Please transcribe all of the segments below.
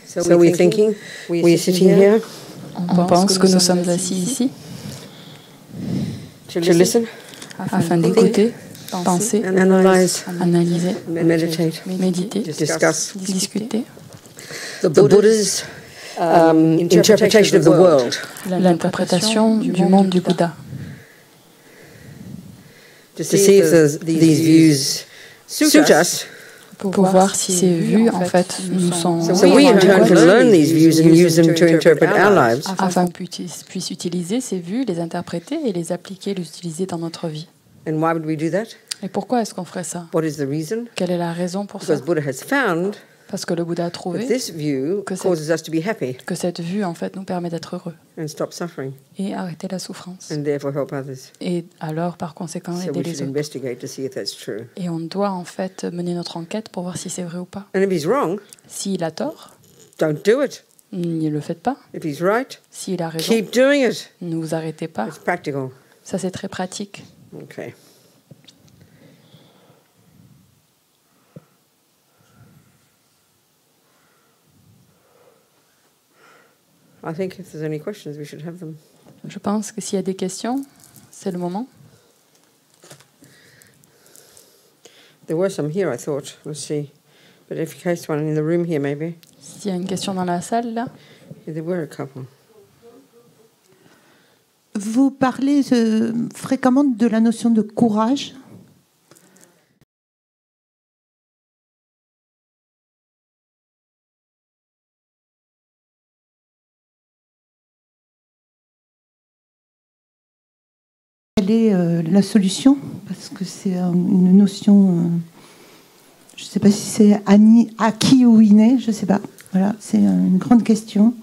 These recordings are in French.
So we're thinking, we're sitting here. On pense que nous sommes assis ici To listen, afin d'écouter, penser, analyze, analyser, meditate, méditer, discuss. discuter. The Buddha's interpretation of the world. L'interprétation du monde du Bouddha. To see if these views suit us. Pour voir si ces vues, en fait, nous sont So we in turn can learn these views and use them to interpret our lives. afin qu'on puisse utiliser ces vues, les interpréter et les appliquer, les utiliser dans notre vie. And why would we do that? Et pourquoi est-ce qu'on ferait ça? What is the reason? Quelle est la raison pour ça? Because Buddha has found Parce que le Bouddha a that trouvé this view causes us to be happy que cette vue, en fait, nous permet d'être heureux and stop suffering et arrêter la souffrance. and therefore help others. Et alors, par conséquent, So aider we les should autres. investigate to see if that's true. Et on doit, en fait, mener notre enquête pour voir si c'est vrai ou pas. And if he's wrong, S'il a tort, don't do it. ne le faites pas. If he's right, S'il a raison, keep doing it. ne vous arrêtez pas. It's practical. Ça, c'est très pratique. Okay. I think if there's any questions, we should have them. Je pense que s'il y a des questions, c'est le moment. There were some here, I thought. Let's see. But if you case one in the room here, maybe. S'il y a une question dans la salle, là. Yeah, there were a couple. Vous parlez fréquemment de la notion de courage. Quelle est la solution? Parce que c'est une notion, je ne sais pas si c'est acquis ou inné, je ne sais pas. Voilà, c'est une grande question.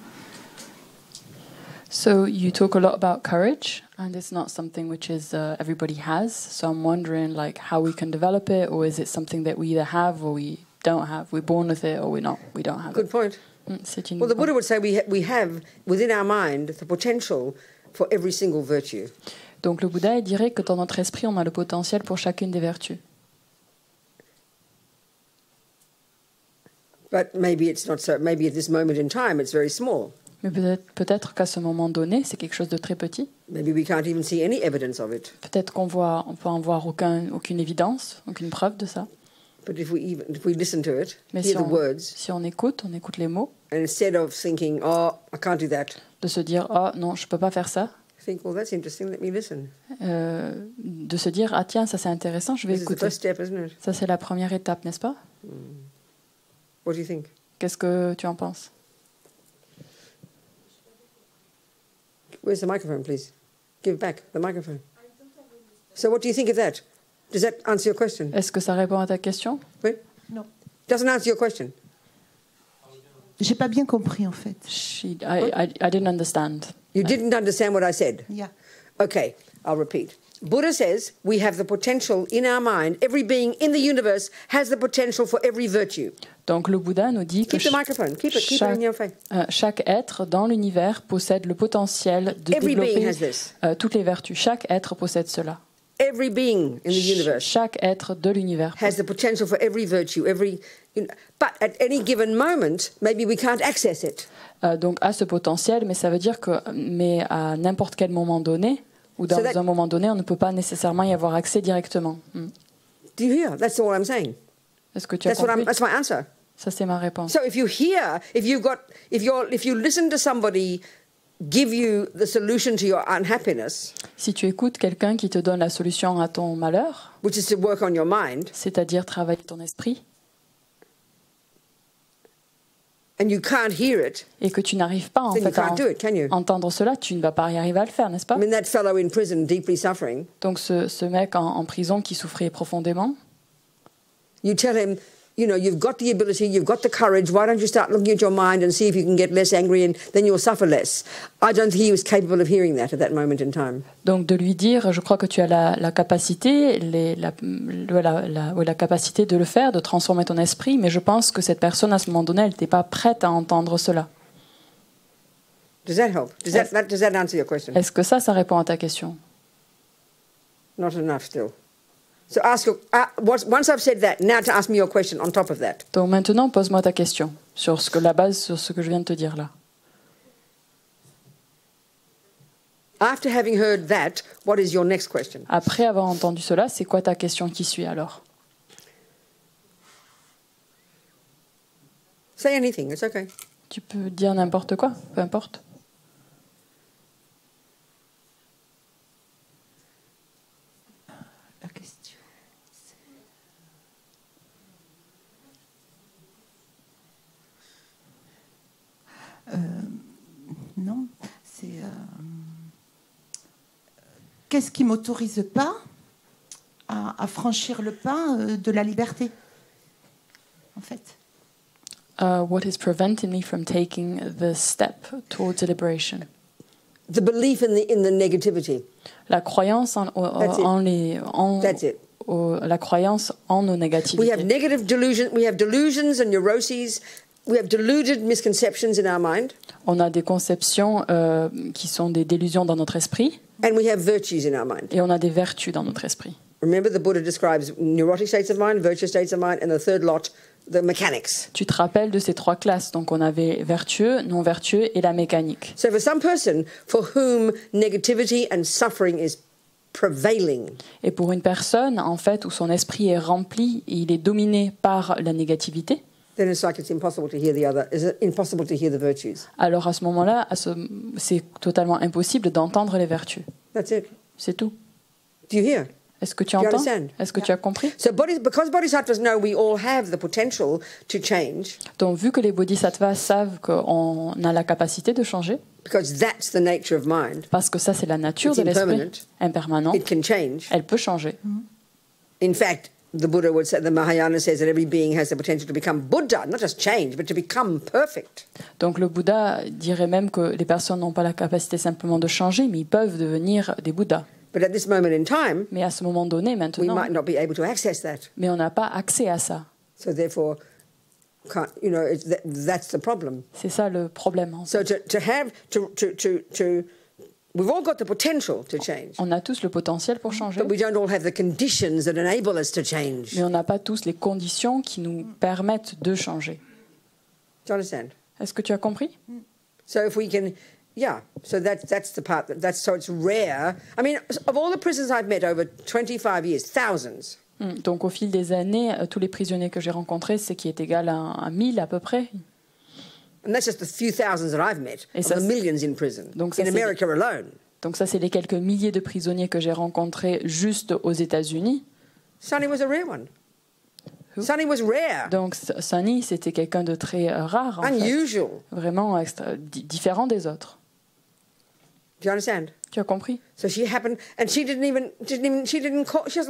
So you talk a lot about courage, and it's not something which is everybody has. So I'm wondering, like, how we can develop it, or is it something that we either have or we don't have? We're born with it, or we don't have Good it. point. C'est une Well, the Buddha would say we have within our mind the potential for every single virtue. Donc le Bouddha il dirait que dans notre esprit, on a le potentiel pour chacune des vertus. But maybe it's not so. Maybe at this moment in time, it's very small. Mais peut-être qu'à ce moment donné, c'est quelque chose de très petit. Maybe we can't even see any evidence of it. Peut-être on peut en voir aucune évidence, aucune preuve de ça. But if we listen to it, Mais hear the words, si on écoute les mots, and instead of thinking, "Oh, I can't do that," de se dire oh non, je peux pas faire ça. think, "Well, that's interesting. Let me listen." De se dire ah tiens, ça c'est intéressant, je vais This is the écouter. first step, isn't it? Ça c'est la première étape, n'est-ce pas? What do you think? Qu'est-ce que tu en penses? Where's the microphone, please? Give back the microphone. So what do you think of that? Does that answer your question? Est-ce que ça répond à ta question? Oui? Non. Doesn't answer your question. J'ai pas bien compris en fait. I didn't understand. You didn't understand what I said. Yeah. Okay, I'll repeat. Buddha says we have the potential in our mind. Every being in the universe has the potential for every virtue. Donc le Bouddha nous dit que Keep the microphone. Keep it in your face. chaque être dans l'univers possède le potentiel de Every being développer has this. toutes les vertus. Chaque être possède cela. Every being in the universe Chaque être de l'univers. has the potential for every virtue, but at any given moment, maybe we can't access it. Donc a ce potentiel, mais ça veut dire que à n'importe quel moment donné ou dans un moment donné, on ne peut pas nécessairement y avoir accès directement. Do you hear? That's all I'm saying. Est-ce que tu as compris? That's my answer. Ça c'est ma réponse. So if you hear, if you listen to somebody give you the solution to your unhappiness, si tu écoutes quelqu'un qui te donne la solution à ton malheur, which is to work on your mind, c'est-à-dire travailler ton esprit, and you can't hear it, et que tu n'arrives pas en then you fait à can't do it, can you? entendre cela, tu ne vas pas y arriver à le faire, n'est-ce pas? I mean, that fellow in prison deeply suffering, Donc ce mec en prison qui souffrait profondément, you tell him, you know, you've got the ability, you've got the courage, why don't you start looking at your mind and see if you can get less angry and then you'll suffer less. I don't think he was capable of hearing that at that moment in time. donc de lui dire, je crois que tu as la capacité, la capacité de le faire, de transformer ton esprit, mais je pense que cette personne à ce moment donné, elle n'était pas prête à entendre cela. Does that help? Does that answer your question? Est-ce que ça répond à ta question? Not enough still. So once I've said that, now to ask me your question on top of that. Donc maintenant, pose-moi ta question. sur la base sur ce que je viens de te dire là. After having heard that, what is your next question? Après avoir entendu cela, c'est quoi ta question qui suit alors? Say anything, it's okay. Tu peux dire n'importe quoi, peu importe. La question, non, c'est qu'est-ce qui m'autorise pas à franchir le pas de la liberté, en fait. What is preventing me from taking the step towards deliberation? The belief in the negativity. La croyance en That's it. La croyance en nos négativités. We have negative delusion. We have delusions and neuroses. We have deluded misconceptions in our mind. On a des conceptions qui sont des délusions dans notre esprit. And we have virtues in our mind. Et on a des vertus dans notre esprit. Remember, the Buddha describes neurotic states of mind, virtuous states of mind, and the third lot, the mechanics. Tu te rappelles de ces trois classes. Donc on avait vertueux, non vertueux et la mécanique. So for some person for whom negativity and suffering is prevailing, Et pour une personne, en fait, où son esprit est rempli et il est dominé par la négativité, then it's like it's impossible to hear impossible to hear the virtues. alors à ce moment-là, c'est totalement impossible d'entendre les vertus. That's it. C'est tout. Do you hear? Est-ce que tu Do you entends? understand? Est-ce que tu as compris? So because bodhisattvas know we all have the potential to change, Donc, vu que les bodhisattvas savent qu'on a la capacité de changer, because that's the nature of mind, parce que ça, c'est la nature It's de l'esprit, impermanent. impermanent, it can change. elle peut changer. In fact, the Buddha would say, the Mahayana says that every being has the potential to become Buddha, not just change, but to become perfect. Donc, le Bouddha dirait même que les personnes n'ont pas la capacité simplement de changer, mais ils peuvent devenir des Bouddhas. But at this moment in time, Mais à ce moment donné, we maintenant, might not be able to access that. mais on n'a pas accès à ça. So therefore, that's the problem. C'est ça le problème. En fait. So we've all got the potential to change, On a tous le potentiel pour changer, but we don't all have the conditions that enable us to change. mais on n'a pas tous les conditions qui nous permettent de changer. Do you understand? Est-ce que tu as compris? So if we can, so that's the part so it's rare. I mean, of all the prisoners I've met over 25 years, thousands. Donc au fil des années, tous les prisonniers que j'ai rencontrés, c'est qui est égal à 1000 à peu près. And that's just the few thousands that I've met, Et of ça, the millions in prison, donc ça, in America alone. Donc ça, c'est les quelques milliers de prisonniers que j'ai rencontrés juste aux États-Unis. Sonny was a rare one. Who? Sonny was rare. Donc Sonny, c'était quelqu'un de très rare, en Unusual. fait. Vraiment différent des autres. Do you understand? Tu as compris? So she happened, and she doesn't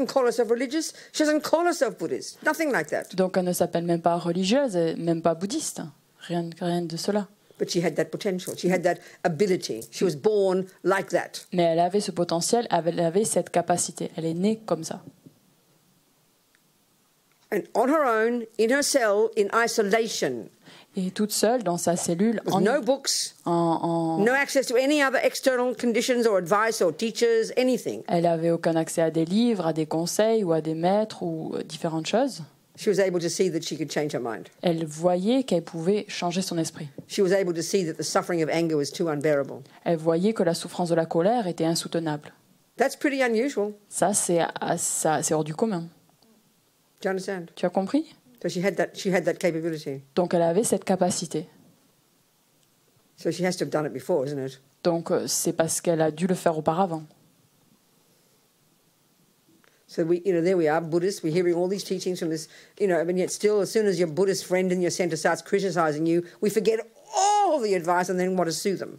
call herself religious. She doesn't call herself Buddhist. Nothing like that. Donc elle ne s'appelle même pas religieuse, et même pas bouddhiste. Rien de cela. But she had that potential. She had that ability. She was born like that. Mais elle avait ce potentiel, elle avait cette capacité. Elle est née comme ça. And on her own, in her cell, in isolation, Et toute seule dans sa cellule, with no books, no access to any other external conditions or advice or teachers, anything. Elle n'avait aucun accès à des livres, à des conseils ou à des maîtres ou différentes choses. She was able to see that she could change her mind. Elle voyait qu'elle pouvait changer son esprit. She was able to see that the suffering of anger was too unbearable. Elle voyait que la souffrance de la colère était insoutenable. That's pretty unusual. Ça, c'est hors du commun. Do you understand? Tu as compris? So she had that capability. Donc elle avait cette capacité. So she has to have done it before, isn't it? Donc c'est parce qu'elle a dû le faire auparavant. So there we are, Buddhists. We're hearing all these teachings from this, and yet still, as soon as your Buddhist friend in your center starts criticizing you, we forget all the advice and then want to sue them.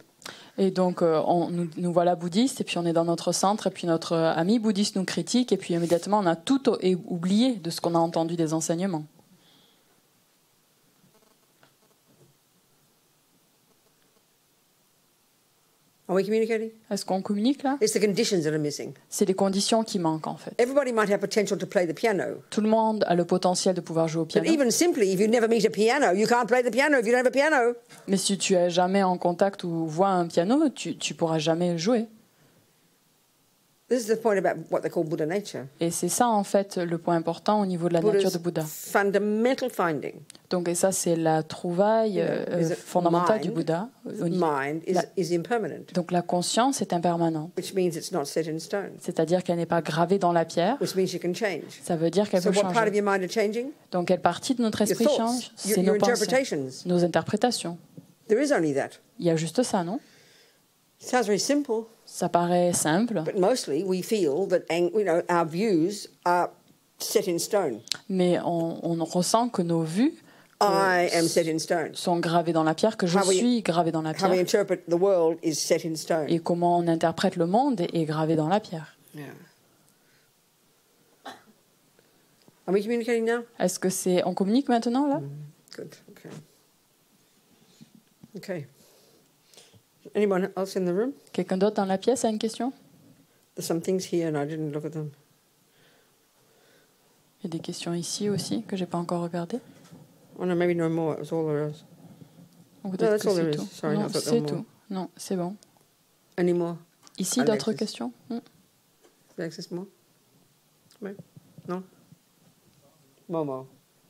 Et donc nous voilà bouddhistes, et puis on est dans notre centre, et puis notre ami bouddhiste nous critique, et puis immédiatement on a tout oublié de ce qu'on a entendu des enseignements. Are we communicating? Est-ce qu'on communique là? It's the conditions that are missing. C'est les conditions qui manquent en fait. Everybody might have potential to play the piano. Tout le monde a le potentiel de pouvoir jouer au piano. But even simply, if you never meet a piano, you can't play the piano if you don't have a piano. Mais si tu es jamais en contact ou vois un piano, tu pourras jamais jouer. This is the point about what they call Buddha nature. Et c'est ça, en fait, le point important au niveau de la nature de Bouddha. Fundamental finding. Donc, et ça, c'est la trouvaille fondamentale du Bouddha. Mind is impermanent. Donc, la conscience est impermanente. Which means it's not set in stone. C'est-à-dire qu'elle n'est pas gravée dans la pierre. Which means you can change. Ça veut dire qu'elle peut So what part of changer. your mind are changing? Donc, quelle partie de notre esprit Your change? thoughts, C'est your nos pensées, interpretations. nos interprétations. There is only that. Il y a juste ça, non? Sounds very simple. Ça paraît simple. But mostly we feel that our views are set in stone. Mais on ressent que nos vues I am set in stone. sont gravées dans la pierre, que je suis gravé dans la How we pierre. interpret the world is set in stone. Et comment on interprète le monde est gravé dans la pierre. Yeah. Are we communicating now? Est-ce que c'est... On communique maintenant, là? Good. Okay. Okay. Anyone else in the room? Quelqu'un d'autre dans la pièce a une question? There's some things here and I didn't look at them. Il y a des questions ici aussi que j'ai pas encore regardées. Oh no, maybe no more. It was all there is. Ou No, peut-être that's que all there c'est is. tout. Sorry, I Non, thought there c'est were tout. more. Non, c'est bon. Any more? Ici, Alexis. d'autres questions? Alexis, more? No? Momo.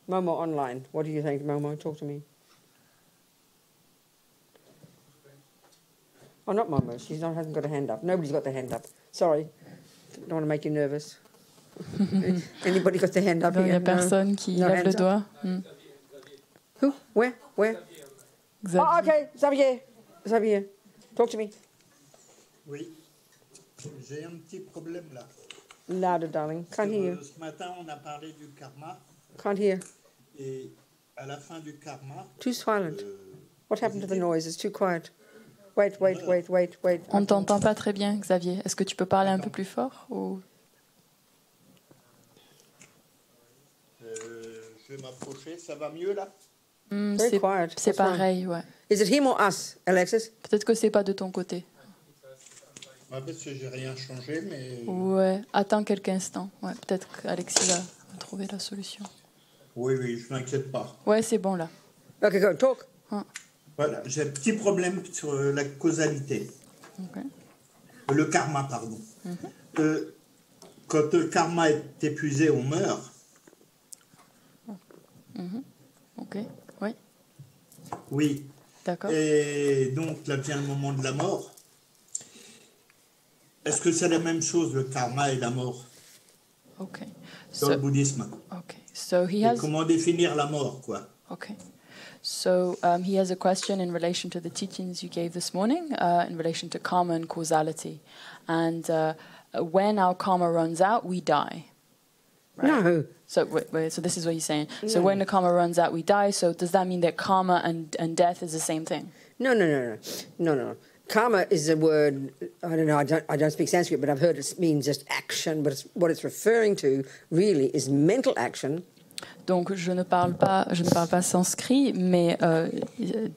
Momo online. What do you think, Momo? Talk to me. Oh, not Momo. She hasn't got a hand up. Nobody's got their hand up. Sorry. Don't want to make you nervous. Anybody got their hand up Il n'y here? a personne qui No lève le hands up? doigt. Who? Where? Xavier. Oh, okay. Xavier. Talk to me. Oui, j'ai un petit problème là. Louder, darling. Can't hear you. Ce matin, on a parlé du karma Can't hear. et à la fin du karma, Too silent. What happened to the noise? It's too quiet. Wait. On ne t'entend pas très bien, Xavier. Est-ce que tu peux parler un peu plus fort ou... je vais m'approcher. Ça va mieux là? Very quiet. C'est What's wrong? pareil, ouais. Is it him or us, Alexis? Peut-être que c'est pas de ton côté. Parce que j'ai rien changé, mais... Ouais, attends quelques instants. Ouais, peut-être qu'Alexis va trouver la solution. Oui, je m'inquiète pas. Ouais, c'est bon là. Okay, go. Talk. Voilà, j'ai un petit problème sur la causalité. Ok. Le karma, pardon. Quand le karma est épuisé, on meurt. Ok, oui, Oui. d'accord. Et donc, là vient le moment de la mort. Est-ce que c'est la même chose, le karma et la mort, Ok. dans le bouddhisme? Okay. So he Et has. comment définir la mort, quoi? Okay. So he has a question in relation to the teachings you gave this morning, in relation to karma and causality, and when our karma runs out, we die. Right? No. So wait, so this is what he's saying. So when the karma runs out, we die. So does that mean that karma and death is the same thing? No. Karma is a word, I don't know, I don't speak Sanskrit, but I've heard it means just action, but what it's referring to really is mental action. Donc je ne parle pas sanskrit, mais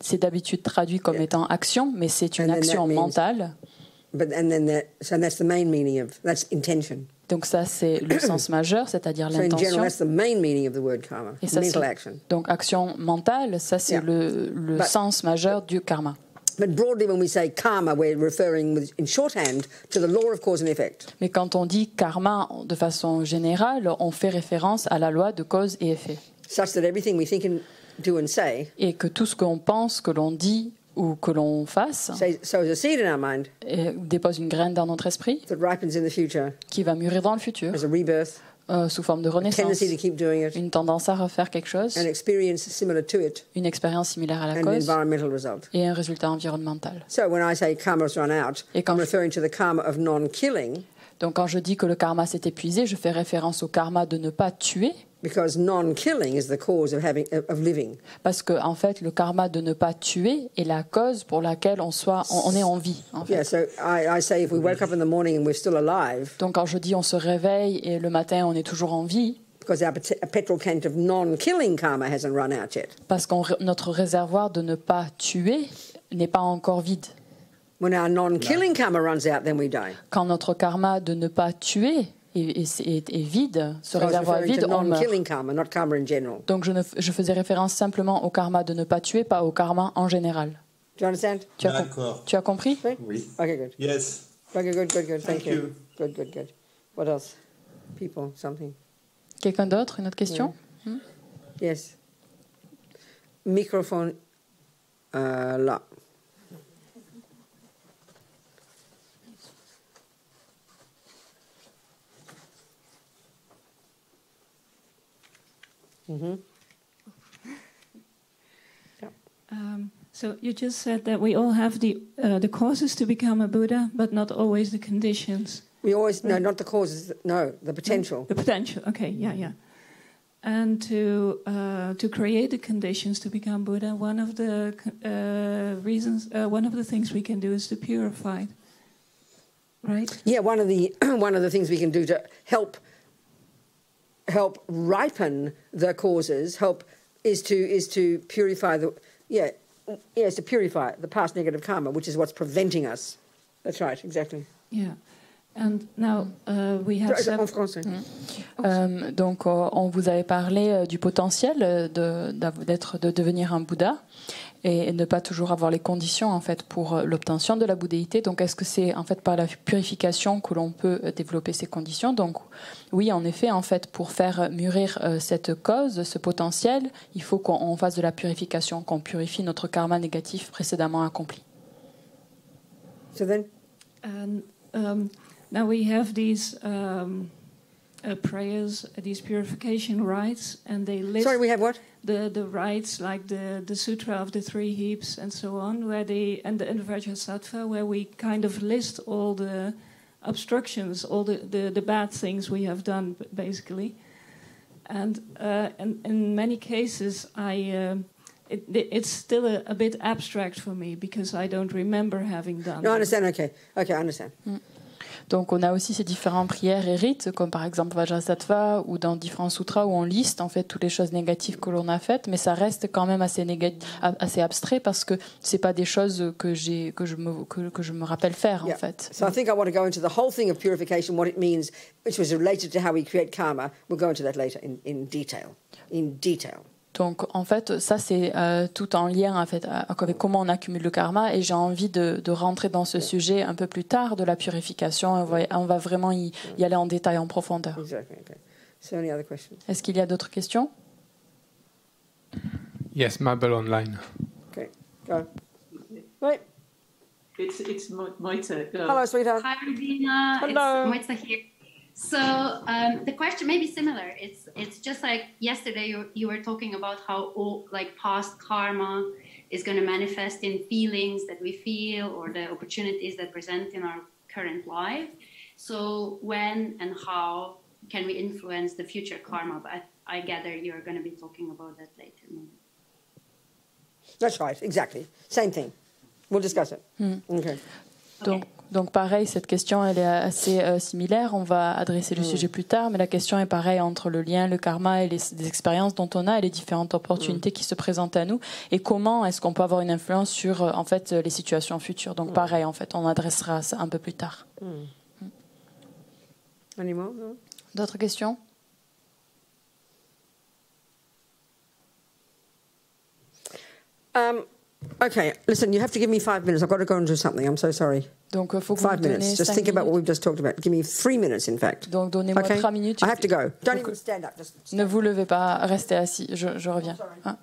c'est d'habitude traduit comme étant action, mais c'est une action mentale. So that's the main meaning of, that's intention. Donc ça c'est le sens majeur, c'est-à-dire So in l'intention. general, that's the main meaning of the word karma, Et ça, mental action. Donc action mentale, ça c'est le sens majeur du karma. But broadly, when we say karma, we're referring in shorthand to the law of cause and effect. Mais quand on dit karma de façon générale, on fait référence à la loi de cause et effet. Such that everything we think and do and say Et que tout ce qu'on pense, que l'on dit ou que l'on fasse sows a seed in our mind dépose une graine dans notre esprit that ripens in the future qui va mûrir dans le futur as a rebirth, sous forme de renaissance, tendency to keep doing it, une tendance à refaire quelque chose, an experience similar to it, une expérience similaire à la and an cause environmental result. et un résultat environnemental. So when I say karma's run out, Et quand I'm referring to the karma of non-killing, Donc quand je dis que le karma s'est épuisé, je fais référence au karma de ne pas tuer, because non-killing is the cause of living. parce que en fait le karma de ne pas tuer est la cause pour laquelle on est en vie. En fait. Yeah, so I say if we wake up in the morning and we're still alive, Donc quand je dis on se réveille et le matin on est toujours en vie, because our petrol can of non-killing karma hasn't run out yet. parce que notre réservoir de ne pas tuer n'est pas encore vide. When our non-killing karma runs out, then we die. Quand notre karma de ne pas tuer est vide, ce So I was réservoir est referring vide, to on meurt. non-killing karma, not karma in general. Donc je faisais référence simplement au karma de ne pas tuer, pas au karma en général. Do you understand? D'accord. Tu as compris? Oui. Okay, good. Yes. Okay, good. Thank you. you. Good. What else? People, something. Quelqu'un d'autre, une autre question? Yes. Microphone là. So you just said that we all have the causes to become a Buddha, but not always the conditions. We always no, not the causes. No, the potential. The potential. Okay, yeah. And to create the conditions to become Buddha, one of the one of the things we can do is to purify. Right. Yeah, one of the things we can do to help ripen the causes, is to purify is to purify the past negative karma, which is what's preventing us. That's right, exactly. Yeah. And now we have En français. Donc, on vous avait parlé du potentiel de devenir un Bouddha et ne pas toujours avoir les conditions en fait pour l'obtention de la bouddhéité. Donc, est-ce que c'est en fait par la purification que l'on peut développer ces conditions? Donc, oui, en effet, en fait, pour faire mûrir cette cause, ce potentiel, il faut qu'on fasse de la purification, qu'on purifie notre karma négatif précédemment accompli. So then. Now we have these prayers, these purification rites, and they list. Sorry, we have what? The rites like the Sutra of the Three Heaps and so on, where and the Vajra, where we kind of list all the obstructions, all the bad things we have done, basically. And in many cases, it's still a bit abstract for me because I don't remember having done. No, I understand. Okay, I understand. Donc on a aussi ces différentes prières et rites, comme par exemple Vajrasattva ou dans différents sutras où on liste en fait toutes les choses négatives que l'on a faites, mais ça reste quand même assez abstrait parce que c'est pas des choses que je me rappelle faire en fait. So I think I want to go into the whole thing of purification, what it means, which was related to how we create karma. We'll go into that later in detail. Donc en fait, ça c'est tout en lien en fait, avec comment on accumule le karma et j'ai envie de rentrer dans ce sujet un peu plus tard de la purification. On va vraiment y aller en détail, en profondeur. Exactly. Okay. So any other questions? Est-ce qu'il y a d'autres questions? Yes, Mabel online. Okay, go. Wait. It's Moita. Hello, sweetheart. Hi, Robina. Hello. It's Moita here. So the question may be similar. It's just like yesterday you were talking about how past karma is going to manifest in feelings that we feel or the opportunities that present in our current life. So when and how can we influence the future karma? But I gather you're going to be talking about that later. Maybe. That's right, exactly. Same thing. We'll discuss it. Okay. Donc pareil, cette question elle est assez similaire, on va adresser le sujet plus tard, mais la question est pareille entre le lien, le karma et les expériences dont on a et les différentes opportunités qui se présentent à nous et comment est-ce qu'on peut avoir une influence sur en fait les situations futures. Donc pareil, en fait, on adressera ça un peu plus tard. D'autres questions? Okay, listen, you have to give me 5 minutes. I've got to go and do something. I'm so sorry. Donc, faut que 5 vous me minutes. donniez Just 5 think about what minutes. we've just talked about. Give me 3 minutes, in fact. Donc, donnez-moi Okay? 3 minutes. I have to go. Don't Donc, even stand up. Just stand ne vous levez pas, restez assis. Je reviens. Ah.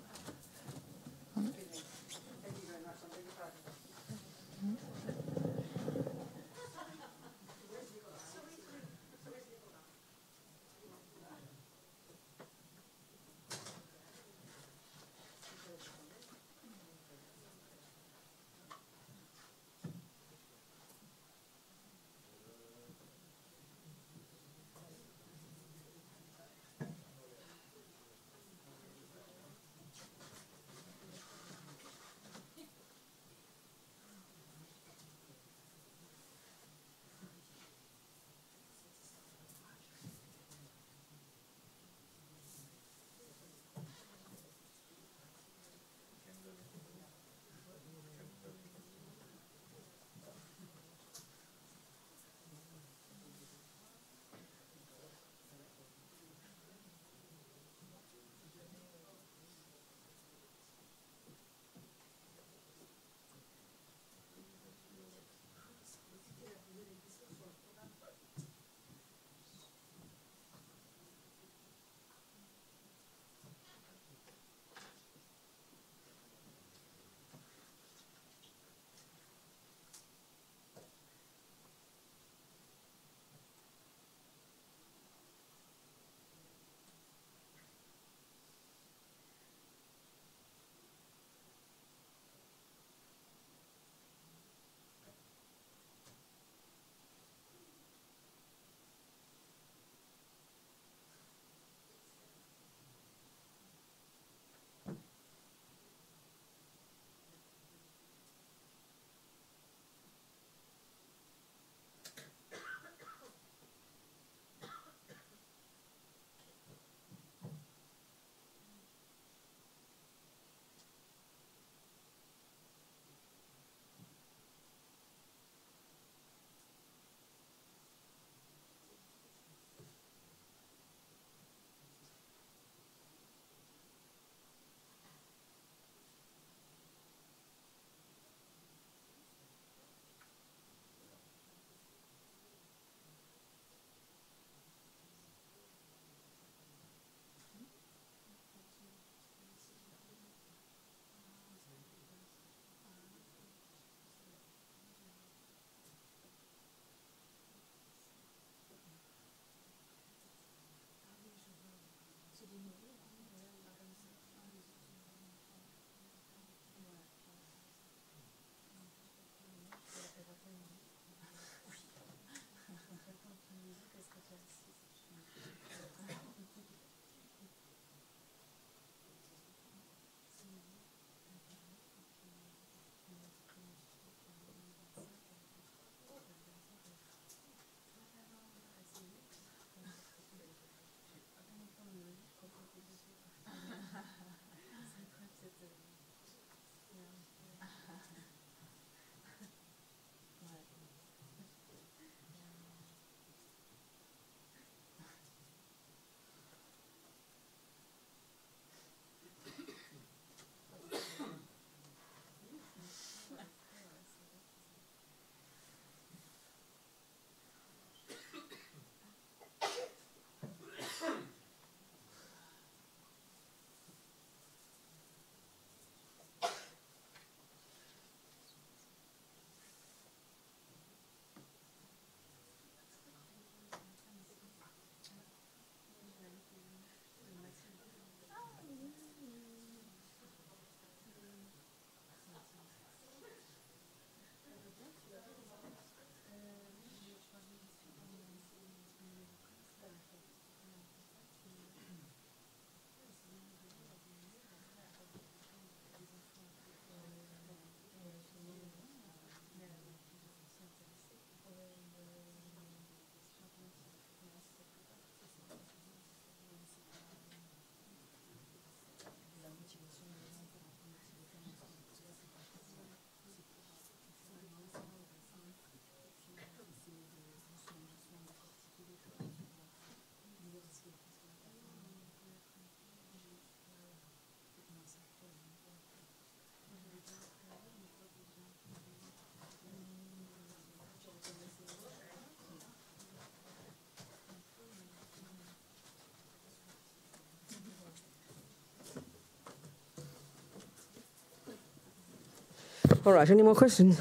All right, any more questions?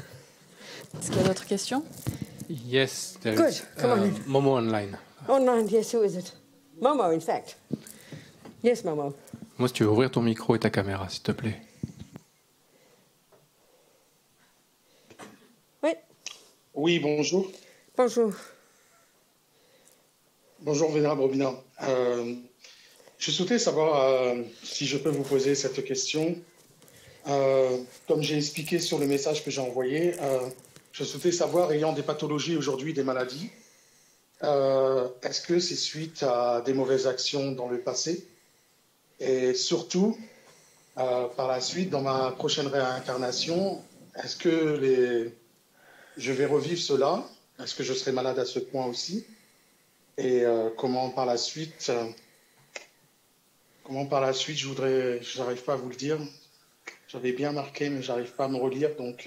Est-ce qu'il y a d'autres questions? Yes, there Good. is Come on then. Momo online. Online, yes, who is it? Momo, in fact. Yes, Momo. Moi, si tu veux ouvrir ton micro et ta caméra, s'il te plaît. Oui. Oui, bonjour. Bonjour. Bonjour, Vénérable Robina. Je souhaitais savoir si je peux vous poser cette question. Comme j'ai expliqué sur le message que j'ai envoyé, je souhaitais savoir, ayant des pathologies aujourd'hui, des maladies, est-ce que c'est suite à des mauvaises actions dans le passé? Et surtout, par la suite, dans ma prochaine réincarnation, est-ce que je vais revivre cela? Est-ce que je serai malade à ce point aussi? Et comment par la suite, j'arrive pas à vous le dire. J'avais bien marqué, mais j'arrive pas à me relire, donc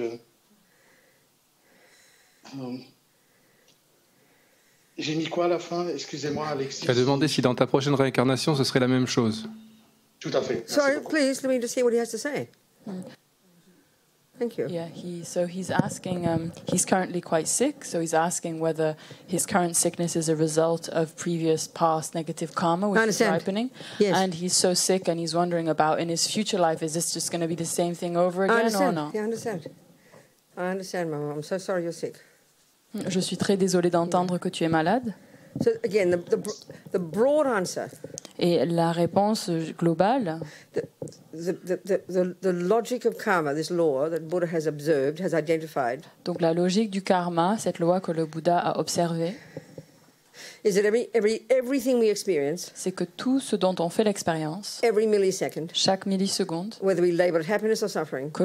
j'ai mis quoi à la fin? Excusez-moi, Alexis. Tu as demandé si dans ta prochaine réincarnation, ce serait la même chose. Tout à fait. Sorry, please, let me just hear what he has to say. Thank you. Yeah, he's asking. He's currently quite sick, so he's asking whether his current sickness is a result of previous past negative karma, which is ripening. Yes. And he's so sick, and he's wondering about in his future life, is this just going to be the same thing over again or not? Yeah, I understand. I understand, Mama. I'm so sorry you're sick. Je suis très désolée d'entendre que tu es malade. So again, the broad answer. Et la réponse globale. The logic of karma, this law that Buddha has observed, has identified. Donc la logique du karma, cette loi que le Bouddha a observée. Is that everything we experience, c'est que tout ce dont on fait l'expérience, every millisecond, chaque milliseconde, whether we label it happiness or suffering, que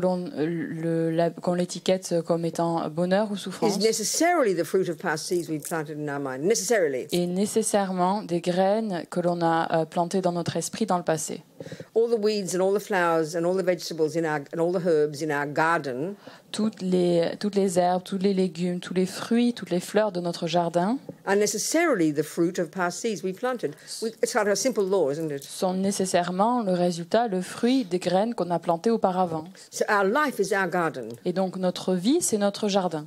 qu'on l'étiquette comme étant bonheur ou souffrance, is necessarily the fruit of past seeds we've planted in our mind. Necessarily. Et nécessairement des graines que l'on a plantées dans notre esprit dans le passé. All the weeds and all the flowers and all the vegetables and all the herbs in our garden, toutes les herbes, tous les légumes, tous les fruits, toutes les fleurs de notre jardin are necessarily the fruit of past seeds we planted. It's kind of a simple law, isn't it? Sont nécessairement le résultat, le fruit des graines qu'on a plantées auparavant. So our life is our garden. Et donc notre vie, c'est notre jardin.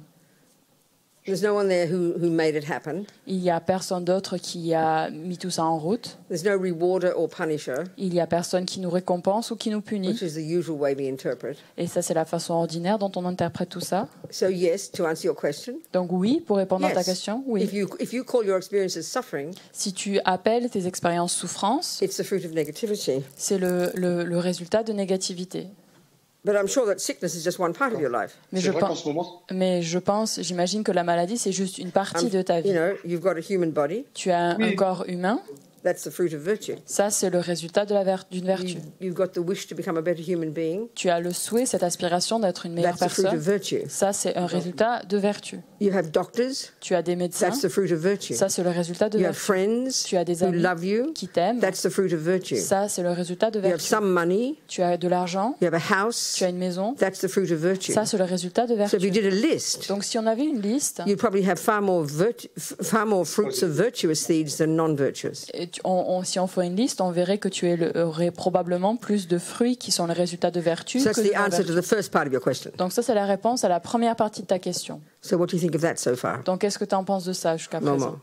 There's no one there who made it happen. Il n'y a personne d'autre qui a mis tout ça en route. There's no rewarder or punisher. Il n'y a personne qui nous récompense ou qui nous punit. Which is the usual way we interpret. Et ça, c'est la façon ordinaire dont on interprète tout ça. So yes, to answer your question. Donc oui, pour répondre à ta question, oui. If you call your experiences suffering, si tu appelles tes expériences souffrance, it's the fruit of negativity. C'est le résultat de négativité. But I'm sure that sickness is just one part of your life. Mais j'imagine que la maladie, c'est juste une partie de ta vie. You know, you've got a human body. Tu as un corps humain. That's the fruit of virtue. Ça, c'est le résultat d'une vertu. You've got the wish to become a better human being. Tu as le souhait, cette aspiration d'être une meilleure personne. That's the fruit of virtue. Ça, c'est un résultat de vertu. You have doctors. Tu as des médecins. That's the fruit of virtue. Ça, c'est le résultat de vertu. You have friends. Tu as des amis who love you. Qui t'aiment. That's the fruit of virtue. Ça, c'est le résultat de vertu. You have some money. Tu as de l'argent. You have a house. Tu as une maison. That's the fruit of virtue. Ça, c'est le résultat de vertu. So if you did a list, donc, si on avait une liste, you'd probably have far more fruits of virtuous seeds than non-virtuous. Si on fait une liste, on verrait que tu aurais probablement plus de fruits qui sont le résultat de vertu. So that's the answer to the first part of your question. Donc ça, c'est la réponse à la première partie de ta question. So what do you think of that so far? Donc qu'est-ce que tu en penses de ça jusqu'à présent?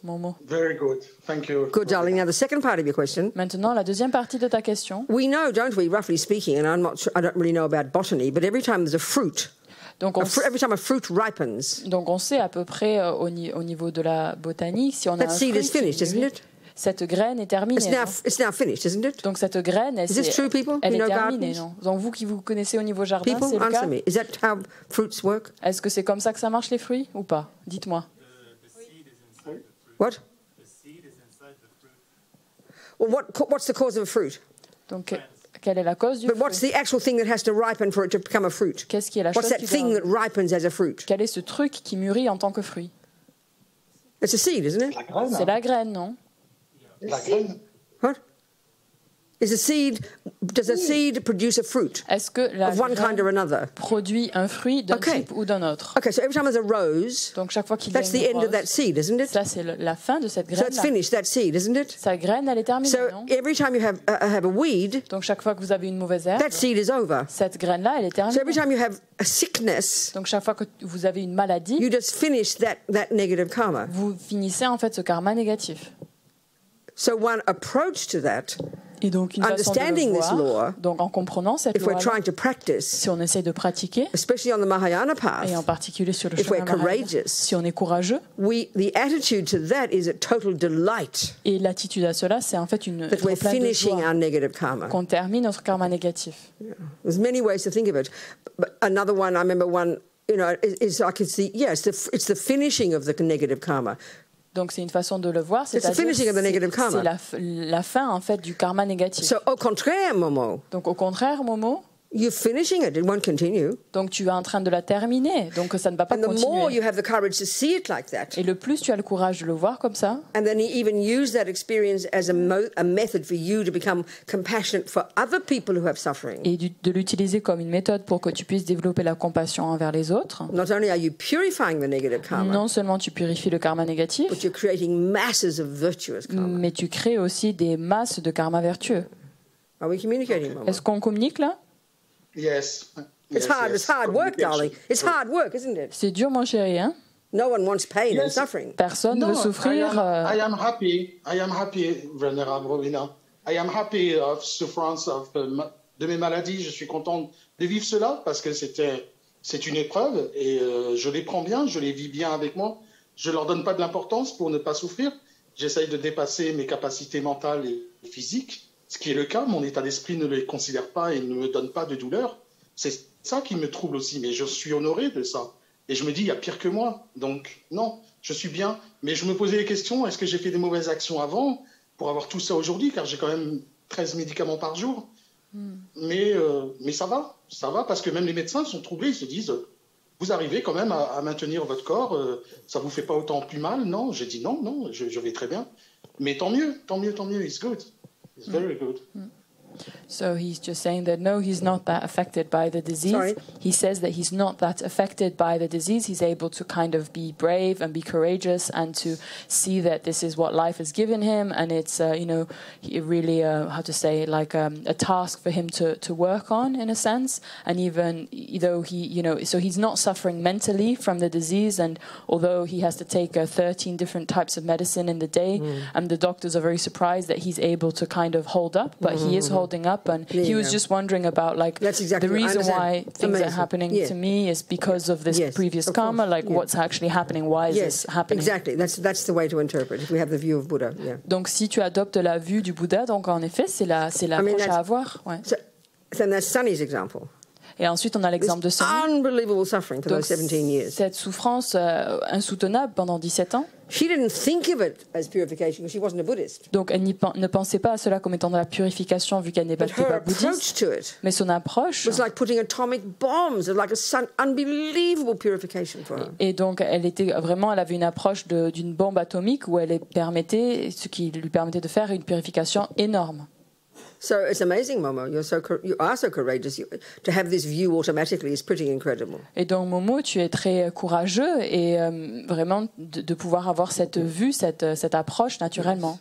Momo. Very good. Thank you. Good, darling. Now the second part of your question. Maintenant, la deuxième partie de ta question. We know, don't we, roughly speaking, and I don't really know about botany, but every time there's a fruit, every time a fruit ripens, donc on sait à peu près au niveau de la botanique, si on a un seed is finished, isn't it? Cette graine est terminée. It's now finished, isn't it? Donc cette graine, elle est terminée, non? Donc vous qui vous connaissez au niveau jardin, c'est le cas? Me. Is that how fruits work? Est-ce que c'est comme ça que ça marche les fruits ou pas? Dites-moi. What? Well, what's the cause of a fruit? Donc quelle est la cause du fruit? But what's the actual thing that has to ripen for it to become a fruit? Qu'est-ce qui est la chose What's that thing that ripens as a fruit? Quel est ce truc qui mûrit en tant que fruit? It's a seed, isn't it? C'est la graine, non? La graine. What? Does a seed produce a fruit Est-ce que la of one kind or another? produit un fruit d'un type ou d'un autre? Okay, so every time there's a rose, Donc chaque fois qu'il y a that's une the end rose, of that seed, isn't it? ça c'est la fin de cette So graine. it's finished, that seed, isn't it? Sa graine, elle est terminée, So non? every time you have a weed, Donc chaque fois que vous avez une mauvaise herbe, that seed is over. cette graine-là, elle est So every terminée. time you have a sickness, Donc chaque fois que vous avez une maladie, you just finish that negative karma. vous finissez en fait ce karma négatif. So one approach to that, Et donc une façon de understanding le this voir, law, donc en comprenant cette if we're loi, trying to practice, si on essaie de pratiquer, especially on the Mahayana path, et en particulier sur le if chemin we're Mahayana, courageous, si on est courageux, the attitude to that is a total delight et l'attitude à cela, c'est en fait une that we're être plein de finishing joie, our negative karma. qu'on termine notre karma négatif. There's many ways to think of it. But another one, I remember one, is like it's the finishing of the negative karma. Donc c'est une façon de le voir, It's the finishing of the negative c'est karma. la fin en fait du karma négatif. So au contraire, Momo, Donc au contraire, Momo, you're finishing it. It won't continue. donc tu es en train de la terminer, donc ça ne va pas And the more continuer. you have the courage to see it like that, Et le plus tu as le courage de le voir comme ça, and then you even use that experience as a method for you to become compassionate for other people who have suffering. et de l'utiliser comme une méthode pour que tu puisses développer la compassion envers les autres, Not only are you purifying the negative karma, non seulement tu purifies le karma négatif, but you're creating masses of virtuous karma. mais tu crées aussi des masses de karma vertueux. Are we communicating, Momo? Est-ce qu'on communique là? Yes. It's hard work, darling. It's hard work, isn't it? C'est dur, mon chéri, hein? No one wants pain and Yes. suffering. Personne ne No, veut souffrir. I am happy, Vénérable Robina. I am happy of souffrance de mes maladies. Je suis content de vivre cela parce que c'est une épreuve et je les prends bien, je les vis bien avec moi. Je leur donne pas de l'importance pour ne pas souffrir. J'essaye de dépasser mes capacités mentales et physiques, ce qui est le cas. Mon état d'esprit ne les considère pas et ne me donne pas de douleur. C'est ça qui me trouble aussi, mais je suis honoré de ça. Et je me dis, il y a pire que moi. Donc, non, je suis bien. Mais je me posais les questions, est-ce que j'ai fait des mauvaises actions avant pour avoir tout ça aujourd'hui? Car j'ai quand même 13 médicaments par jour. Mais ça va, parce que même les médecins sont troublés. Ils se disent, vous arrivez quand même à maintenir votre corps, ça vous fait pas autant plus mal? Non, j'ai dit non, je vais très bien. Mais tant mieux, it's good. It's very good. So he's just saying that no, he's not that affected by the disease. Sorry? He says that he's not that affected by the disease. He's able to kind of be brave and be courageous and to see that this is what life has given him, and it's really how to say, like a task for him to work on in a sense. And even though he so he's not suffering mentally from the disease, and although he has to take 13 different types of medicine in the day, and the doctors are very surprised that he's able to kind of hold up, but he is holding up, and he was just wondering about That's exactly the reason why things Amazing. are happening Yeah. to me is because of this Yes, previous of karma, course. like Yeah. what's actually happening, why is this happening? Exactly. That's the way to interpret. If we have the view of Buddha, yeah. Donc si tu adoptes la vue du Bouddha, donc en effet c'est l'approche à avoir. Ouais. So then there's Sunny's example. Et ensuite on a l'exemple de Sunny. Unbelievable suffering for Donc, those 17 years. cette souffrance insoutenable pendant 17 ans. She didn't think of it as purification because she wasn't a Buddhist. Donc elle ne pensait pas à cela comme étant de la purification vu qu'elle n'était But pas her approach bouddhiste. to it Mais son approche, was like putting atomic bombs, like unbelievable purification for her. et donc elle avait une approche d'une bombe atomique où ce qui lui permettait de faire une purification énorme. So it's amazing, Momo. You are so courageous. To have this view automatically is pretty incredible. Et donc Momo, tu es très courageux et vraiment de pouvoir avoir cette vue, cette approche naturellement.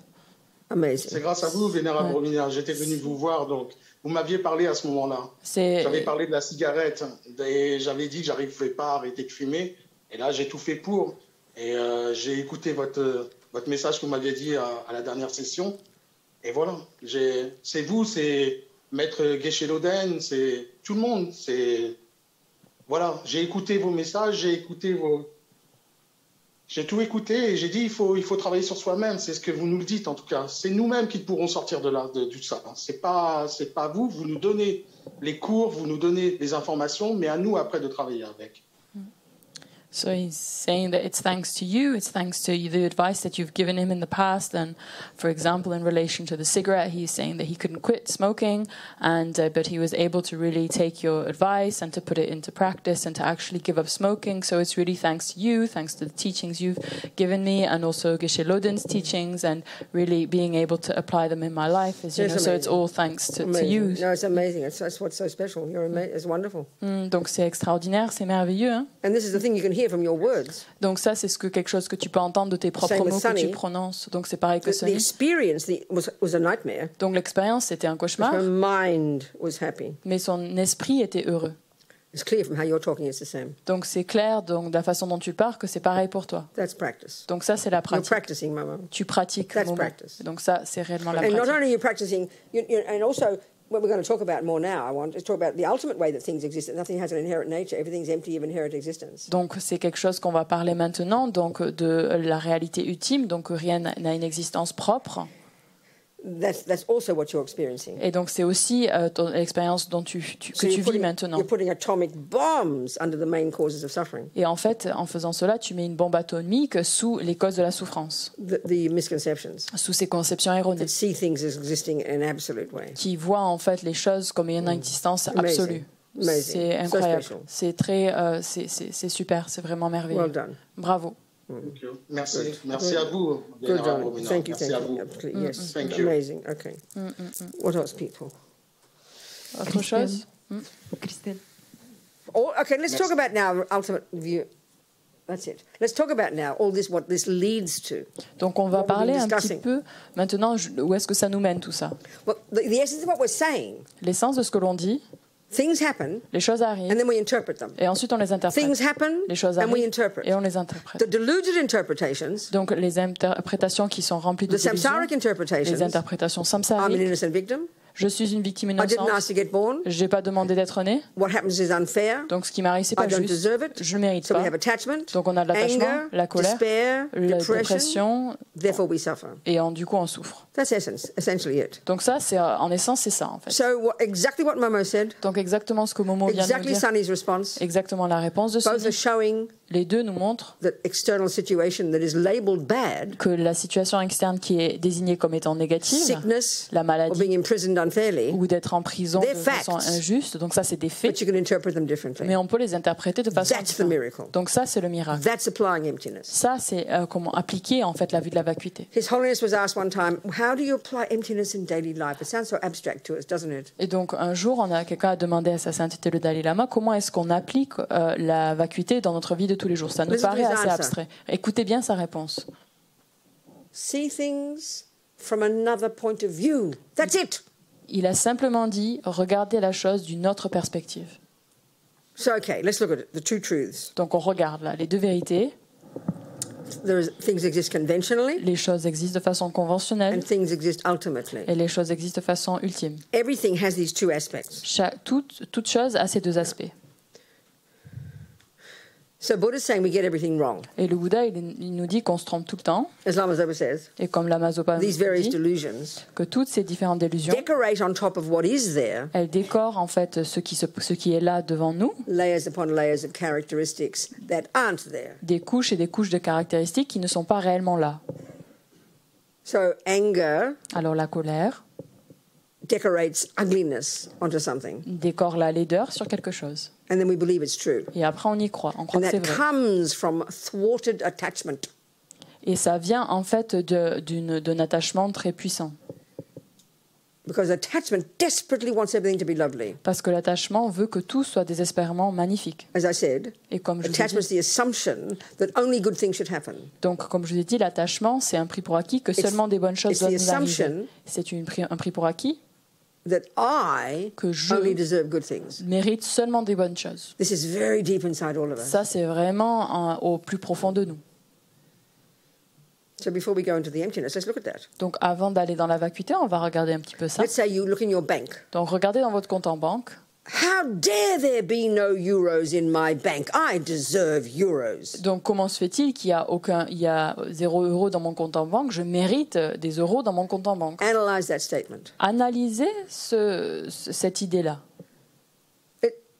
Amazing. C'est grâce à vous, Vénérable Robina. J'étais venu vous voir, donc vous m'aviez parlé à ce moment-là. J'avais parlé de la cigarette et j'avais dit que j'arrivais pas à arrêter de fumer. Et là, j'ai tout fait pour. Et j'ai écouté votre message que vous m'aviez dit à la dernière session. Et voilà, c'est vous, c'est Maître Geshe-Loden, c'est tout le monde. Voilà, j'ai écouté vos messages, j'ai tout écouté et j'ai dit il faut travailler sur soi-même. C'est ce que vous nous le dites en tout cas. C'est nous-mêmes qui pourrons sortir de là, de tout ça. C'est pas vous. Vous nous donnez les cours, vous nous donnez des informations, mais à nous après de travailler avec. So he's saying that it's thanks to you, it's thanks to the advice that you've given him in the past. And for example, in relation to the cigarette, he's saying that he couldn't quit smoking, but he was able to really take your advice and to put it into practice and to actually give up smoking. So it's really thanks to you, thanks to the teachings you've given me, and also Geshe Lodin's teachings, and really being able to apply them in my life. So it's all thanks to you. No, it's amazing. That's what's so special. It's wonderful. Donc c'est extraordinaire, c'est merveilleux. Hein? And this is the thing you can hear from your words. Donc ça, c'est quelque chose que tu peux entendre de tes propres mots que tu prononces. Donc c'est pareil que Sonny. The experience was a nightmare. Donc l'expérience, c'était un cauchemar. Her mind was happy. Mais son esprit était heureux. It's clear from how you're talking, it's the same. Donc c'est clair, donc de la façon dont tu parles, que c'est pareil pour toi. That's practice. Donc ça, c'est la pratique. You're practicing, Mama. Tu pratiques. That's practice. Donc ça, c'est réellement la pratique. And pratique. not only you're practicing, and also. What we're going to talk about more now, I want to talk about the ultimate way that things exist, that nothing has an inherent nature, everything's empty of inherent existence. Donc c'est quelque chose qu'on va parler maintenant, donc de la réalité ultime, donc rien n'a une existence propre. That's also what you're experiencing. Et donc c'est aussi l'expérience dont que tu vis maintenant. You're putting atomic bombs under the main causes of suffering. Et en fait, en faisant cela, tu mune bombe atomique sous les causes de la souffrance. The misconceptions. Sous ces conceptions erronées. That see things as existing in an absolute way. Qui voient en fait les choses comme une existence absolue. C'est incroyable. So c'est très, c'est super, c'est vraiment merveilleux. Well done. Bravo. Thank you. Merci à vous. Good, Robina. Thank you. Yes, thank you. Amazing. Okay. What else, people? Autre chose? Christelle. Okay, let's talk about now ultimate view. That's it. Let's talk about now all this, what this leads to. Donc on va parler un petit peu maintenant où est-ce que ça nous mène tout ça. Well, the essence of what we're saying. L'essence de ce que l'on dit. Things happen, les choses arrivent, and then we interpret them. Et ensuite on les interprète. Things happen, les choses arrivent, and we interpret. Et on les interprète. The deluded interpretations, donc les interprétations qui sont remplies de délusions, les interprétations samsariques. I'm an innocent victim. Je suis une victime I didn't ask innocente. to get born. Je n'ai pas demandé d'être né. What happens is unfair. Donc ce qui m'arrive, c'est pas I don't juste. deserve it. Je ne mérite So pas. we have attachment, donc on a de l'attachement, anger, la colère, despair, la depression. dépression. Therefore we suffer. Et du coup on souffre. That's essentially it. Donc ça, c'est en essence, c'est ça en fait. So exactly what Momo said. Donc exactement ce que Momo vient de nous dire. Sonny's response. Exactement la réponse de Sonny. Both are showing les deux nous montrent that external situation that is labeled bad, que la situation externe qui est désignée comme étant négative, sickness, la maladie, or being imprisoned unfairly, ou d'être en prison de façon injuste, donc ça c'est des faits, but you can interpret them differently. Mais on peut les interpréter de façon That's the miracle. Donc ça c'est le miracle. That's applying emptiness. Ça c'est comment appliquer en fait la vue de la vacuité. His Holiness was asked one time, how do you apply emptiness in daily life? It sounds so abstract to us, doesn't it? Et donc un jour quelqu'un a demandé à sa sainteté le Dalai Lama comment est-ce qu'on applique la vacuité dans notre vie de tous les jours. Ça nous paraît assez abstrait. Écoutez bien sa réponse. See things from another point of view. That's it. Il a simplement dit regarder la chose d'une autre perspective. So okay, let's look at it. The two truths. Donc on regarde là les deux vérités. Things exist conventionally. Les choses existent de façon conventionnelle. And things exist ultimately. Et les choses existent de façon ultime. Everything has these two aspects. Toute chose a ces deux aspects. So Buddha's saying we get everything wrong. Et le Bouddha, il nous dit qu'on se trompe tout le temps. As Lama Zopa says. Et comme Lama Zopa these various dit, delusions. Que toutes ces différentes délusions. Decorate on top of what is there. Elles décorent en fait ce qui est là devant nous. Layers upon layers of characteristics that aren't there. Des couches et des couches de caractéristiques qui ne sont pas réellement là. So anger. Alors la colère. Decorates ugliness onto something. Décore la laideur sur quelque chose. And then we believe it's true. Et après on y croit, on croit que c'est vrai. And that comes from thwarted attachment. Et ça vient en fait d'un attachement très puissant. Because attachment desperately wants everything to be lovely. Parce que l'attachement veut que tout soit désespérément magnifique. As I said, et comme je attachment is the assumption that only good things should happen. Donc comme je vous ai dit, l'attachement c'est un prix pour acquis que seulement des bonnes choses doivent nous arriver. C'est un prix pour acquis. That I que je only deserve good things. Mérite seulement des bonnes choses. This is very deep inside all of us. Ça, c'est vraiment au plus profond de nous. So before we go into the emptiness, let's look at that. Donc, avant d'aller dans la vacuité, on va regarder un petit peu ça. Let's say you look in your bank. Donc, regardez dans votre compte en banque. How dare there be no euros in my bank? I deserve euros. Donc, comment se fait-il qu'il y a 0 euros dans mon compte en banque? Je mérite des euros dans mon compte en banque. Analyze that statement. Analysez cette idée-là.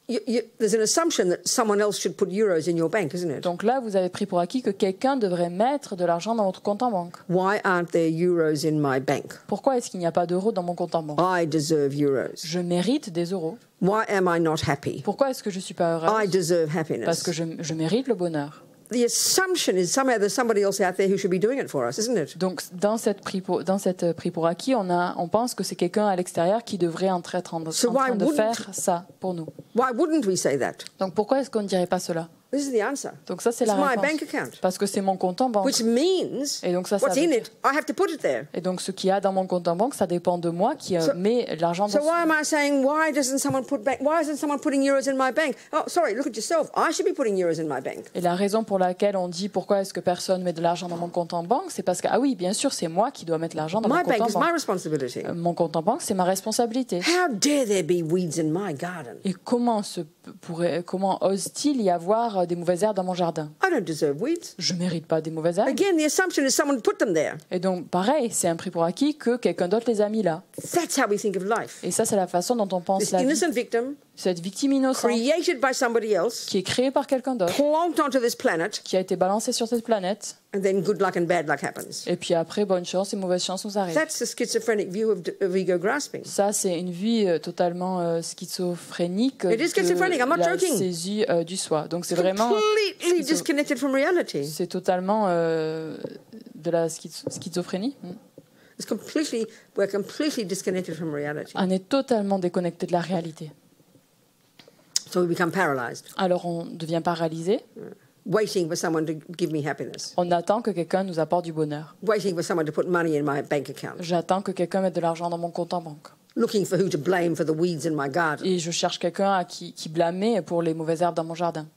there's an assumption that someone else should put euros in your bank, isn't it? Donc là, vous avez pris pour acquis que quelqu'un devrait mettre de l'argent dans votre compte en banque. Why aren't there euros in my bank? Pourquoi est-ce qu'il n'y a pas d'euros dans mon compte en banque? I deserve euros. Je mérite des euros. Why am I not happy? Pourquoi est-ce que je suis pas heureuse? I deserve Parce happiness. que je mérite le bonheur. The assumption is somehow there's somebody else out there who should be doing it for us, isn't it? Donc dans cette pris pour acquis, on pense que c'est quelqu'un à l'extérieur qui devrait être en train de faire ça pour nous. Why wouldn't we say that? Donc pourquoi est-ce qu'on ne dirait pas cela? This is the answer. Donc ça c'est It's la my réponse. bank account. Parce que c'est mon compte en banque. Which means Et donc ça what's veut in dire- it, I have to put it there. Et donc ce qu'il y a dans mon compte en banque, ça dépend de moi qui met l'argent So dans why am I saying why isn't someone putting euros in my bank? Oh, sorry, look at yourself. I should be putting euros in my bank. Et la raison pour laquelle on dit pourquoi est-ce que personne met de l'argent dans mon compte en banque, c'est parce que, ah oui, bien sûr, c'est moi qui dois mettre l'argent dans mon My compte bank en is my banque. responsibility. Mon compte en banque, c'est ma responsabilité. How dare there be weeds in my garden? Et comment ose-t-il y avoir des mauvaises herbes dans mon jardin? I don't deserve weeds. Je mérite pas des mauvaises herbes. Again, the assumption is someone put them there. Et donc, pareil, c'est un prix pour acquis que quelqu'un d'autre les a mis là. That's how we think of life. Et ça, c'est la façon dont on pense This la vie. innocent victim, Cette victime innocente created by somebody else, qui est créée par quelqu'un d'autre, plonked onto this planet, qui a été balancée sur cette planète, and then good luck and bad luck happens. et puis après, bonne chance et mauvaise chance nous arrivent. That's the schizophrenic view of ego grasping. Ça, c'est une vie totalement schizophrénique It is schizophrenic, I'm not de la joking. saisie du soi. Donc c'est vraiment Completely disconnected from reality. c'est totalement de la schizophrénie. We're completely disconnected from reality. On est totalement déconnecté de la réalité. So we become paralyzed, Alors on devient paralysé. waiting for someone to give me happiness, On attend que quelqu'un nous apporte du bonheur. waiting for someone to put money in my bank account, J'attends que quelqu'un mette de l'argent dans mon compte en banque. looking for who to blame for the weeds in my garden. Et je cherche quelqu'un à qui blâmer pour les mauvaises herbes dans mon jardin.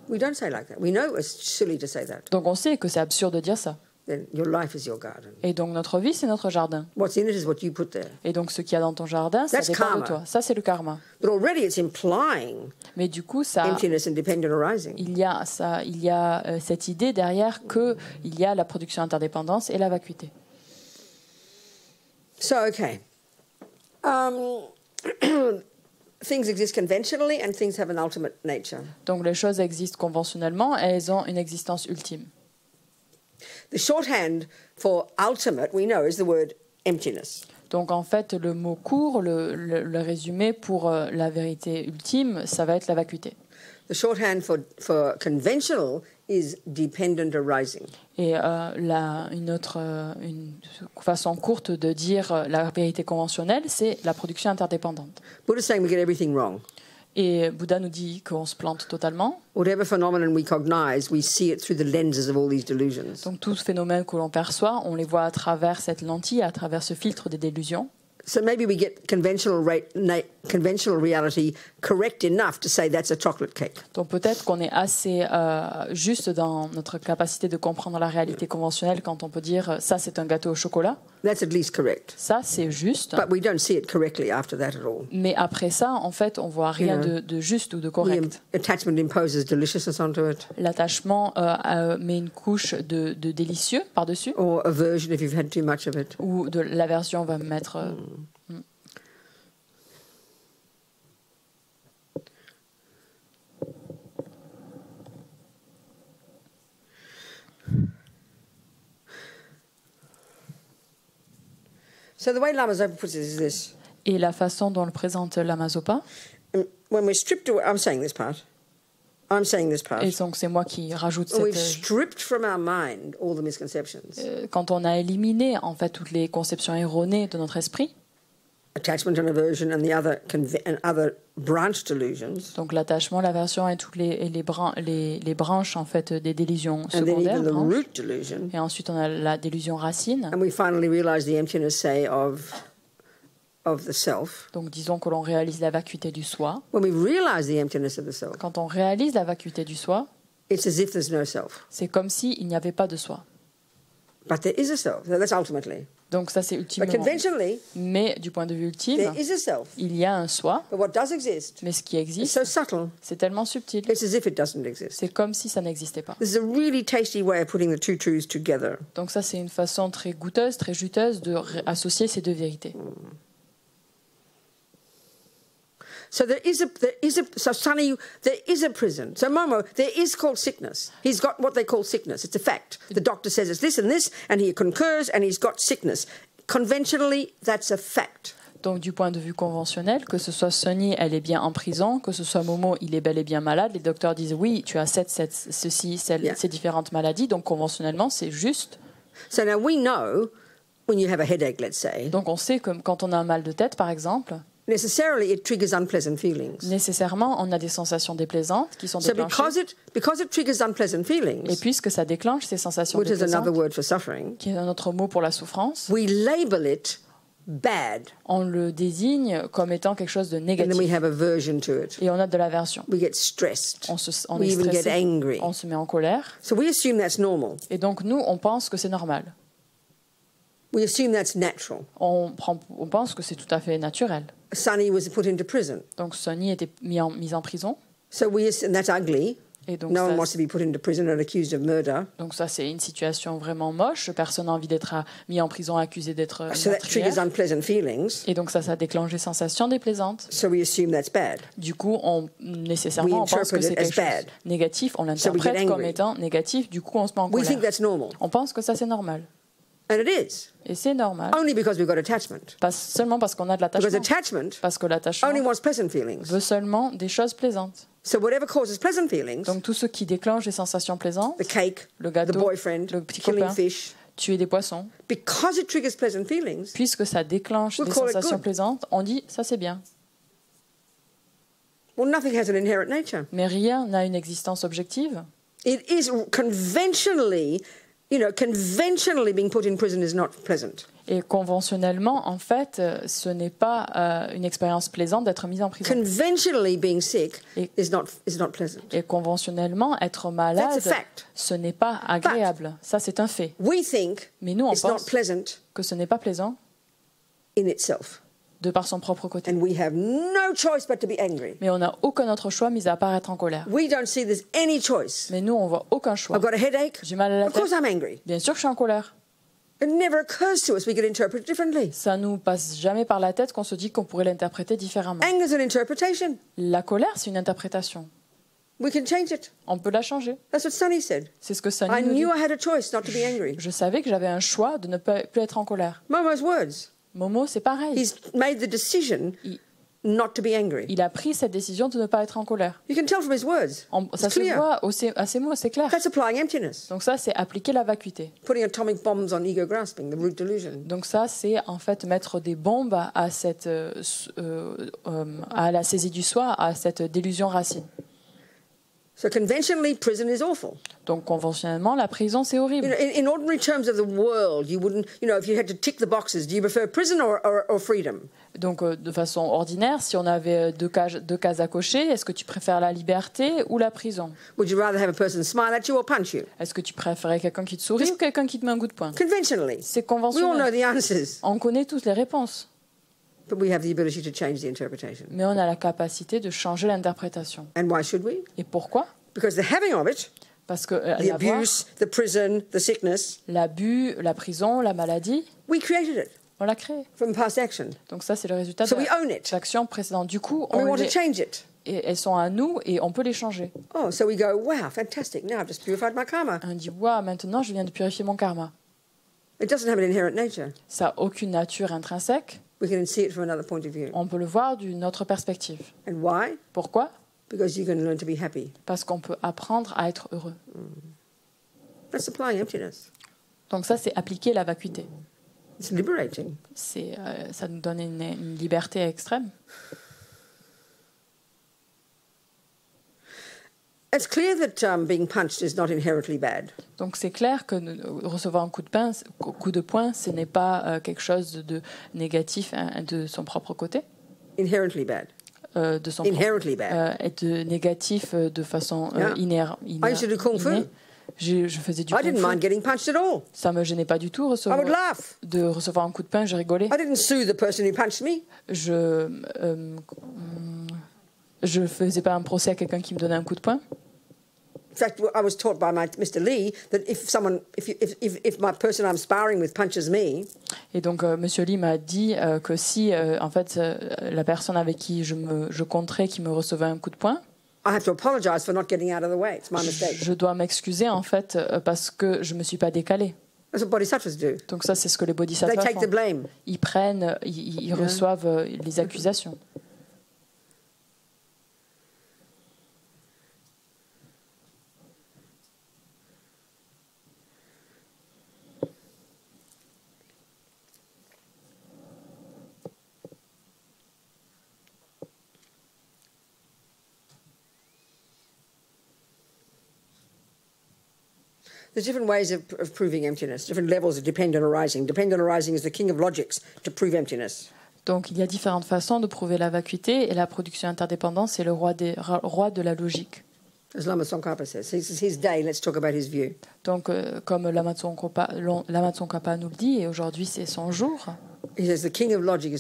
We don't say like that. We know it's silly to say that. Donc on sait que c'est absurde de dire ça. Then your life is your garden. Et donc notre vie, c'est notre jardin. What's in it is what you put there. Et donc ce qu'il y a dans ton jardin, ça That's dépend karma. de toi. Ça, c'est le karma. But already it's implying Mais du coup, ça, emptiness and dependent arising. il y a cette idée derrière que il y a la production interdépendance et la vacuité. So, okay. Things exist conventionally and things have an ultimate nature. Donc les choses existent conventionnellement et elles ont une existence ultime. The shorthand for ultimate, we know, is the word emptiness. Donc en fait, le mot court, le résumé pour la vérité ultime, ça va être la vacuité. The shorthand for conventional is dependent arising. Et une façon courte de dire la vérité conventionnelle, c'est la production interdépendante. Buddha's saying we get everything wrong. Et Bouddha nous dit qu'on se plante totalement. Whatever phenomenon we cognize, we see it through the lenses of all these delusions. Donc tout phénomène que l'on perçoit, on les voit à travers cette lentille, à travers ce filtre des délusions. So maybe we get conventional reality correct enough to say that's a chocolate cake. Donc peut-être qu'on est assez juste dans notre capacité de comprendre la réalité conventionnelle quand on peut dire ça c'est un gâteau au chocolat. That's at least correct. Ça c'est juste. But we don't see it correctly after that at all. Mais après ça, en fait, on voit rien de juste ou de correct. The attachment imposes deliciousness onto it. L'attachement met une couche de délicieux par-dessus. Or aversion if you've had too much of it. Ou de l'aversion va mettre... So the way Lama Zopa puts it is this. Et la façon dont le présente Lama Zopa, When we're stripped away, I'm saying this part. et donc c'est moi qui rajoute When we've cette... stripped from our mind all the misconceptions. Quand on a éliminé en fait toutes les conceptions erronées de notre esprit, Attachment and aversion and the other branch delusions. donc l'attachement, l'aversion et toutes les branches en fait des délusions And then secondaires, even the branches. root delusion. Et ensuite on a la délusion racine. And we finally realize the emptiness, say, of the self. Donc disons que l'on réalise la vacuité du soi. When we realize the emptiness of the self, Quand on réalise la vacuité du soi, it's as if there's no self. c'est comme s'il n'y avait pas de soi. But there is a self. So that's ultimately. Donc ça c'est But ultimement. conventionally, Mais du point de vue ultime, there is a self. il y a un soi, But what does exist mais ce qui is existe, so subtle, c'est tellement subtil. it's as if it doesn't exist. C'est comme si ça n'existait pas. This is a really tasty way of putting the two truths together. Donc ça c'est une façon très goûteuse, très juteuse de associer ces deux vérités. So so Sonny, there is a prison. So Momo, there is called sickness. He's got what they call sickness. It's a fact. The doctor says it's this, and he concurs, and he's got sickness. Conventionally, that's a fact. Donc du point de vue conventionnel, que ce soit Sonny, elle est bien en prison, que ce soit Momo, il est bel et bien malade, les docteurs disent oui, tu as ces différentes maladies, donc conventionnellement, c'est juste. So now we know when you have a headache, let's say. Donc on sait que quand on a un mal de tête, par exemple, necessarily it triggers unpleasant feelings. Nécessairement, on a des sensations déplaisantes qui sont déclenchées. Because it triggers unpleasant feelings, et puisque ça déclenche ces sensations which déplaisantes, is another word for suffering, qui est un autre mot pour la souffrance, we label it bad. On le désigne comme étant quelque chose de négatif. And then we have aversion to it. Et on a de l'aversion. We get stressed. On we est even stressé. get angry. On se met en colère. So we assume that's normal. Et donc nous, on pense que c'est normal. We assume that's natural. On pense que c'est tout à fait naturel. Sonny was put into prison. Donc Sonny était mis en prison. So and that's ugly. Et donc no one wants to be put into prison and accused of murder. Donc ça, c'est une situation vraiment moche. Personne n'a envie d'être mis en prison accusé d'être so that triggers unpleasant feelings. Et donc ça déclenche des sensations déplaisantes. So we assume that's bad. Du coup, on pense que c'est quelque chose de négatif. On l'interprète comme étant négatif. Du coup, on se met en colère. We think that's normal. On pense que ça, c'est normal. And it is. Et c'est normal. Only because we've got attachment. Pas seulement parce qu'on a de l'attachement. Because attachment parce que l'attachement only wants pleasant feelings. Veut seulement des choses plaisantes. So whatever causes pleasant feelings, donc tout ce qui déclenche des sensations plaisantes, the cake, le gâteau, the boyfriend, le petit killing copain, fish, tuer des poissons, because it triggers pleasant feelings, puisque ça déclenche des sensations plaisantes, on dit ça c'est bien. Well, nothing has an inherent nature. Mais rien n'a une existence objective. It is conventionally being put in prison is not pleasant. Et conventionnellement, en fait, ce n'est pas une expérience plaisante d'être mis en prison. Conventionally being sick is not pleasant. Et conventionnellement, être malade, ce n'est pas agréable. Ça, c'est un fait. Mais nous, on pense que ce n'est pas plaisant in itself. De par son propre côté. And we have no choice but to be angry. Mais on n'a aucun autre choix mis à part être en colère. We don't see there's any choice. Mais nous, on voit aucun choix. I've got a headache. J'ai mal à la tête. Of course I'm angry. Bien sûr que je suis en colère. It never occurs to us we could interpret differently. Ça nous passe jamais par la tête qu'on se dit qu'on pourrait l'interpréter différemment. Anger is an interpretation. La colère, c'est une interprétation. We can change it. On peut la changer. That's what Sonny said. C'est ce que Sonny I nous dit. knew I had a choice not to be angry. Je savais que j'avais un choix de ne plus être en colère. Momo's words. Momo, c'est pareil. He's made the decision not to be angry. Il a pris cette décision de ne pas être en colère. You can tell from his words. Ça se voit à ses mots, c'est clair. That's applying emptiness. Donc ça, c'est appliquer la vacuité. Putting atomic bombs on ego grasping, the root delusion. Donc ça, c'est en fait mettre des bombes à la saisie du soi, à cette délusion racine. So conventionally, prison is awful. Donc conventionnellement, la prison c'est horrible. In ordinary terms of the world, you wouldn't, if you had to tick the boxes, do you prefer prison or freedom? Donc de façon ordinaire, si on avait deux cases à cocher, est-ce que tu préfères la liberté ou la prison? Would you rather have a person smile at you or punch you? Est-ce que tu préférais quelqu'un qui te sourit ou quelqu'un qui te met un coup de poing? Conventionally. C'est conventionnel. We all know the answers. On connaît toutes les réponses. But we have the ability to change the interpretation. Mais on a la capacité de changer l'interprétation. And why should we? Et pourquoi? Because the having of it, parce que the abuse, the prison, the sickness, l'abus, la prison, la maladie, we created it. On l'a créé. From past action. Donc ça, c'est le résultat so de l'action précédente. Du coup, we want to change it. Et elles sont à nous et on peut les changer. Oh, so we go, wow, fantastic! Now I've just purified my karma. On dit, wow, maintenant je viens de purifier mon karma. It doesn't have an inherent nature. Ça n'a aucune nature intrinsèque. We can see it from another point of view. On peut le voir d'une autre perspective. And why? Pourquoi? Because you can learn to be happy. Parce qu'on peut apprendre à être heureux. That's applying emptiness. Donc ça, c'est appliquer la vacuité. It's liberating. Ça nous donne une liberté extrême. It's clear that being punched is not inherently bad. Donc c'est clair que recevoir un coup de poing, ce n'est pas quelque chose de négatif de son propre côté. Inherently bad. De son inherently bad. Et de négatif de façon inhérente. I used to do kung fu. Je faisais du kung fu. I didn't mind getting punched at all. Ça me gênait pas du tout de recevoir un coup de poing, je rigolais. I didn't sue the person who punched me. Je faisais pas un procès à quelqu'un qui me donnait un coup de poing. In fact, I was taught by Mr. Lee that if my person I'm sparring with punches me, Et donc, Monsieur Lee m'a dit que si, en fait, la personne avec qui je compterais qui me recevait un coup de poing, I have to apologize for not getting out of the way. It's my mistake. je dois m'excuser, en fait, parce que je me suis pas décalée. That's what bodhisattvas do. Donc ça, c'est ce que les bodhisattvas They take font. the blame. Ils prennent, ils reçoivent les accusations. There's different ways of proving emptiness, different levels of dependent arising. Dependent arising is the king of logics to prove emptiness. Donc il y a différentes façons de prouver la vacuité et la production interdépendante, c'est le roi de la logique. As Lama Tsongkhapa says, it's his day, let's talk about his view. Donc comme Lama Tsongkhapa nous le dit, et aujourd'hui c'est son jour. He says the king of logic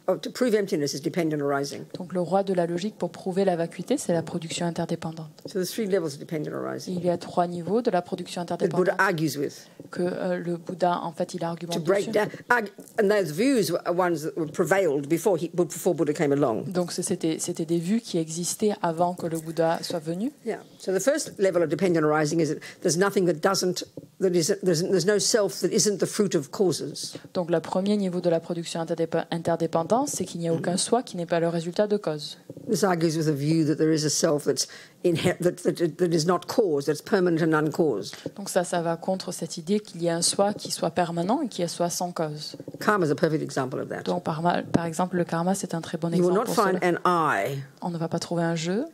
to prove emptiness is dependent arising. Donc le roi de la logique pour prouver la vacuité, c'est la production interdépendante. So there's 3 levels of dependent arising. Il y a 3 niveaux de la production That interdépendante Buddha argues with. Que le Bouddha en fait il argumente To break dessus. down, and those views are ones that were prevailed before Buddha came along. Donc c'était des vues qui existaient avant que le Bouddha soit venu. Yeah. So the first level of dependent arising is that there's nothing that there's no self that isn't the fruit of causes. Donc le premier niveau de la production interdépendante, c'est qu'il n'y a aucun soi qui n'est pas le résultat de cause. This argues with a view that there is a self that is not caused, that's permanent and uncaused. Donc ça va contre cette idée qu'il y a un soi qui soit permanent et qui soit sans cause. Karma is a perfect example of that. Donc par exemple, le karma, c'est un très bon You will exemple not pour find cela. an I On ne va pas trouver un jeu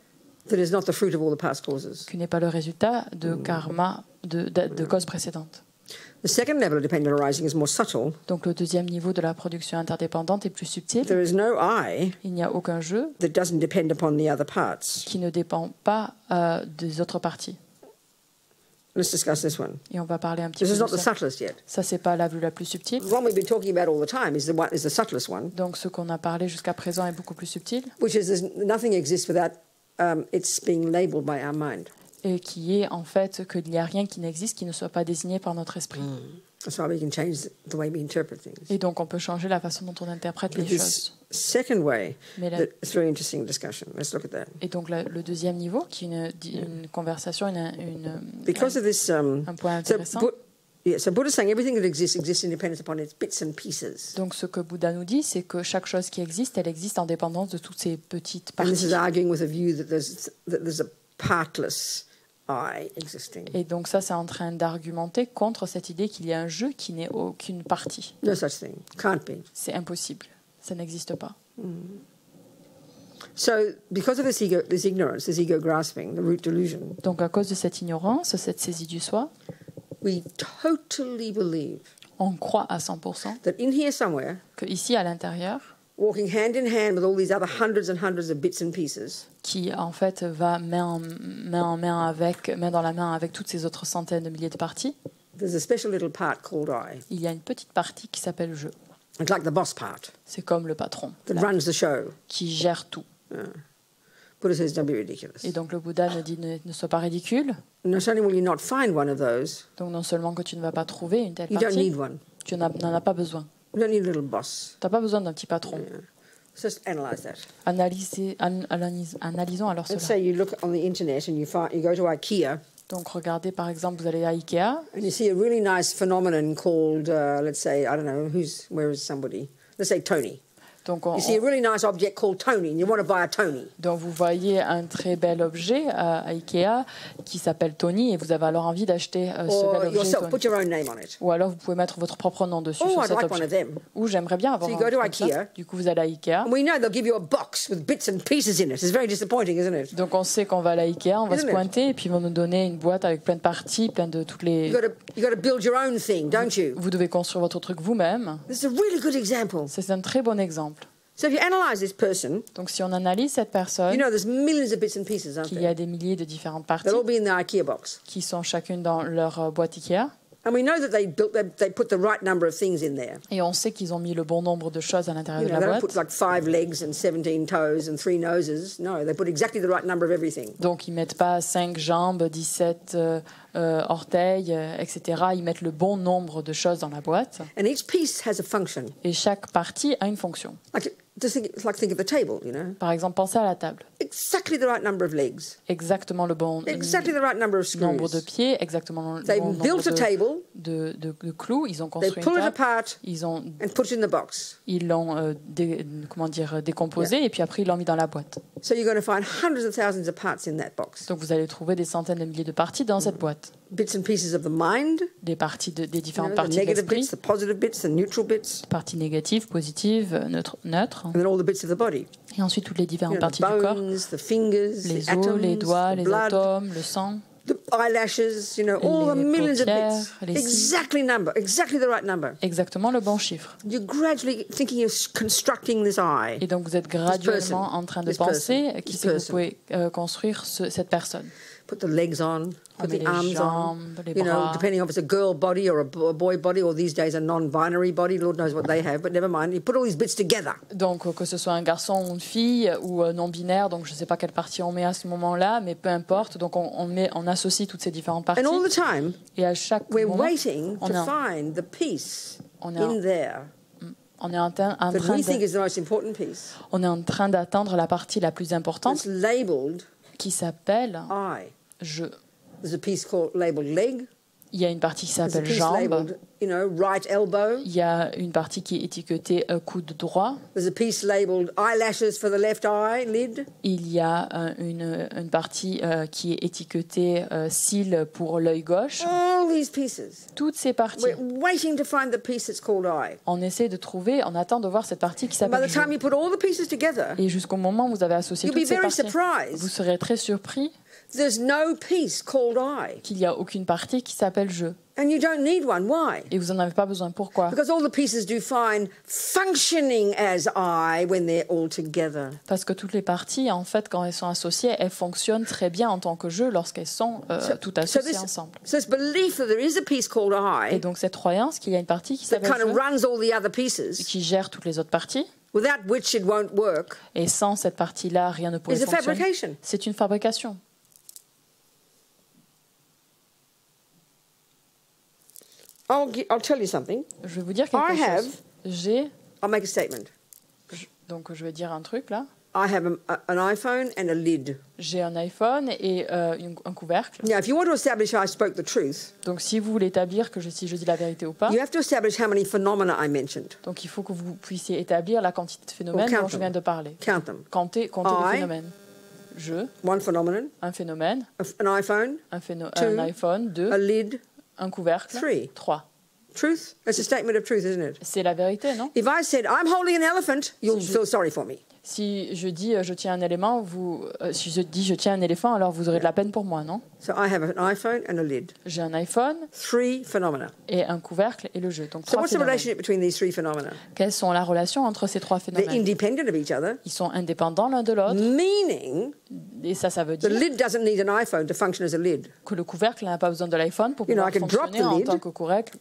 that is not the fruit of all the past causes. qui n'est pas le résultat de karma de causes précédentes. The second level of dependent arising is more subtle. Donc le deuxième niveau de la production interdépendante est plus subtil. There is no I Il n'y a aucun jeu that doesn't depend upon the other parts. qui ne dépend pas des autres parties. Let's discuss this one. Et on va parler un petit This peu is de not the ça. subtlest yet. Ça, c'est pas la vue la plus subtile. The one we've been talking about all the time is the subtlest one, Donc ce qu'on a parlé jusqu'à présent est beaucoup plus subtil. which is nothing exists without it's being labelled by our mind. Et qui est en fait qu'il n'y a rien qui n'existe qui ne soit pas désigné par notre esprit. That's why we can change the way we interpret things. Et donc on peut changer la façon dont on interprète les This choses. second way, Mais la- it's a very interesting discussion. Let's look at that. Et donc le deuxième niveau, qui est une conversation, Because of this, un point intéressant. so Buddha's saying everything that exists independent upon its bits and pieces. Donc ce que Bouddha nous dit, c'est que chaque chose qui existe, elle existe en dépendance de toutes ces petites And this parties. is arguing with a view that there's a partless I existing. Et donc ça, c'est en train d'argumenter contre cette idée qu'il y a un jeu qui n'est aucune partie. No such thing. Can't be. C'est impossible. Ça n'existe pas. So because of this ignorance, this ego grasping, the root delusion, Donc à cause de cette ignorance, cette saisie du soi, we totally believe on croit à 100% that in here somewhere, que ici à l'intérieur, walking hand in hand with all these other hundreds and hundreds of bits and pieces, qui en fait va main dans la main avec toutes ces autres centaines de milliers de parties, there's a special little part called I. il y a une petite partie qui s'appelle je. It's like the boss part C'est comme le patron that là, runs the show. qui gère tout. Buddha says, don't be ridiculous. Et donc le Bouddha nous dit ne sois pas ridicule. Not only will you not find one of those, Donc non seulement que tu ne vas pas trouver une telle you don't partie, need one. tu n'en as pas besoin. You don't need a little boss. Tu n'as pas besoin d'un petit patron. Just analyze that. Analysons alors Let's cela. say you look on the internet and you go to IKEA Donc regardez par exemple, vous allez à Ikea and you see a really nice phenomenon called, let's say, I don't know, where is somebody? Let's say Tony. Donc, You see a really nice object called Tony and you want to buy a Tony. donc vous voyez un très bel objet à Ikea qui s'appelle Tony et vous avez alors envie d'acheter ce Or bel objet yourself, Tony. put your own name on it. Ou alors vous pouvez mettre votre propre nom dessus Oh, sur I'd cet like one of objet. them. Ou j'aimerais bien avoir So you un go to truc comme ça. Ikea. Du coup vous allez à Ikea. And we know they'll give you a box with bits and pieces in it. It's very disappointing, isn't it? Donc on sait qu'on va à Ikea, on va Isn't se it? pointer et puis ils vont nous donner une boîte avec plein de parties, plein de toutes les... You got to build your own thing, don't you? Vous devez construire votre truc vous-même. This is a really good example. C'est un très bon exemple. So if you analyse this person, Donc si on analyse cette personne, you know there's millions of bits and pieces, aren't qu'il y there? a des milliers de différentes parties They'll all be in the IKEA box. qui sont chacune dans leur boîte Ikea. And we know that they put the right number of things in there. Et on sait qu'ils ont mis le bon nombre de choses à l'intérieur You de know, la they don't boîte. put like 5 legs and 17 toes and 3 noses. No, they put exactly the right number of everything. Donc ils mettent pas 5 jambes, 17 orteils, etc. Ils mettent le bon nombre de choses dans la boîte. And each piece has a function. Et chaque partie a une fonction. Like, think of the table, you know. Par exemple, pensez à la table. Exactly the right number of legs. Exactement le bon Exactly the right number of screws. nombre de pieds, exactement le They've bon built a nombre table. de clous. Ils ont They construit pull une it table. apart Ils ont and put it in the box. Ils l'ont décomposé et puis après ils l'ont mis dans la boîte. So you're going to find hundreds of thousands of parts in that box. Donc vous allez trouver des centaines de milliers de parties dans cette boîte. Bits and pieces of the mind. Des parties des You différentes know, the parties de negative l'esprit, bits, the positive bits, the neutral bits, parties négatives, positives, neutres, and then all the bits of the body. et ensuite toutes les You différentes know, parties the du corps, bones, the fingers, les the os, atoms, les doigts, the les blood, atomes, le sang, the eyelashes, you know, all the les millions of paupières, bits. les cils. Exactly the right number. Exactement le bon chiffre. You're gradually thinking of constructing this eye. Et donc vous êtes graduellement en train de This penser person, qui this c'est que vous person. pouvez construire cette personne. Put the legs on, On put met the les arms on. jambes, les You know, bras. depending if it's a girl body or a boy body, or these days a non-binary body. Lord knows what they have, but never mind. You put all these bits together. Donc que ce soit un garçon ou une fille ou non-binaire, donc je ne sais pas quelle partie on met à ce moment-là, mais peu importe. Donc on associe toutes ces différentes parties. And all the time, Et à chaque we're moment, waiting on to est en- find the piece on est in there on est en train that we think is the most important piece. on est en train d'attendre la partie la plus importante It's labelled qui s'appelle eye. je. There's a piece labelled leg. Il y a une partie qui There's a s'appelle piece jambe. labelled, you know, right elbow. Il y a une partie qui est étiquetée coude droit. There's a piece labelled eyelashes for the left eye, lid. Il y a une partie qui est étiquetée cils pour l'œil gauche. All these pieces. Toutes ces parties. We're waiting to find the piece that's called eye. On essaie de trouver, on attend de voir cette partie qui And by s'appelle the time jeu. you put all the pieces together, Et jusqu'au moment où vous avez associé you'll toutes be ces very parties, surprised. vous serez très surpris There's no piece called eye. qu'il n'y a aucune partie qui s'appelle jeu. And you don't need one. Why? Et vous n'en avez pas besoin. Pourquoi? Because all the pieces do fine functioning as I when they're all together. Parce que toutes les parties, en fait, quand elles sont associées, elles fonctionnent très bien en tant que jeu lorsqu'elles sont toutes associées ensemble. So this belief that there is a piece called Et I donc cette croyance qu'il y a une partie qui that s'appelle kind of jeu, runs all the other pieces, qui gère toutes les autres parties, without which it won't work, et sans cette partie-là, rien ne pourrait is a fonctionner. fabrication. C'est une fabrication. I'll tell you something. Je vais vous dire quelque I chose. I'll make a statement. Donc je vais dire un truc là. I have an iPhone and a lid. J'ai un iPhone et un couvercle. Now, if you want to establish I spoke the truth, Donc si vous voulez établir que si je dis la vérité ou pas, you have to establish how many phenomena I mentioned. donc il faut que vous puissiez établir la quantité de phénomènes count dont je viens de parler. Count them. Comptez les phénomènes. One phenomenon, Un phénomène, an iPhone, un iPhone, 2, a lid, un couvercle, 3. 3. Truth? That's a statement of truth, isn't it? C'est la vérité, non? If I said, I'm holding an elephant, you'll feel sorry for me. Si je dis je tiens un élément, si je dis je tiens un éléphant, alors vous aurez de la peine pour moi, non? So I have an iPhone and a lid. J'ai un iPhone 3 phenomena. et un couvercle et le jeu. Donc So 3 what's the phénomènes. relationship between these 3 phenomena? Quelles sont la relation entre ces 3 They're phénomènes? independent of each other, Ils sont indépendants l'un de l'autre. meaning Et ça veut the dire lid doesn't need an iPhone to function as a lid. que le couvercle n'a pas besoin de l'iPhone pour You know, pouvoir I can drop fonctionner the en lid. tant que couvercle.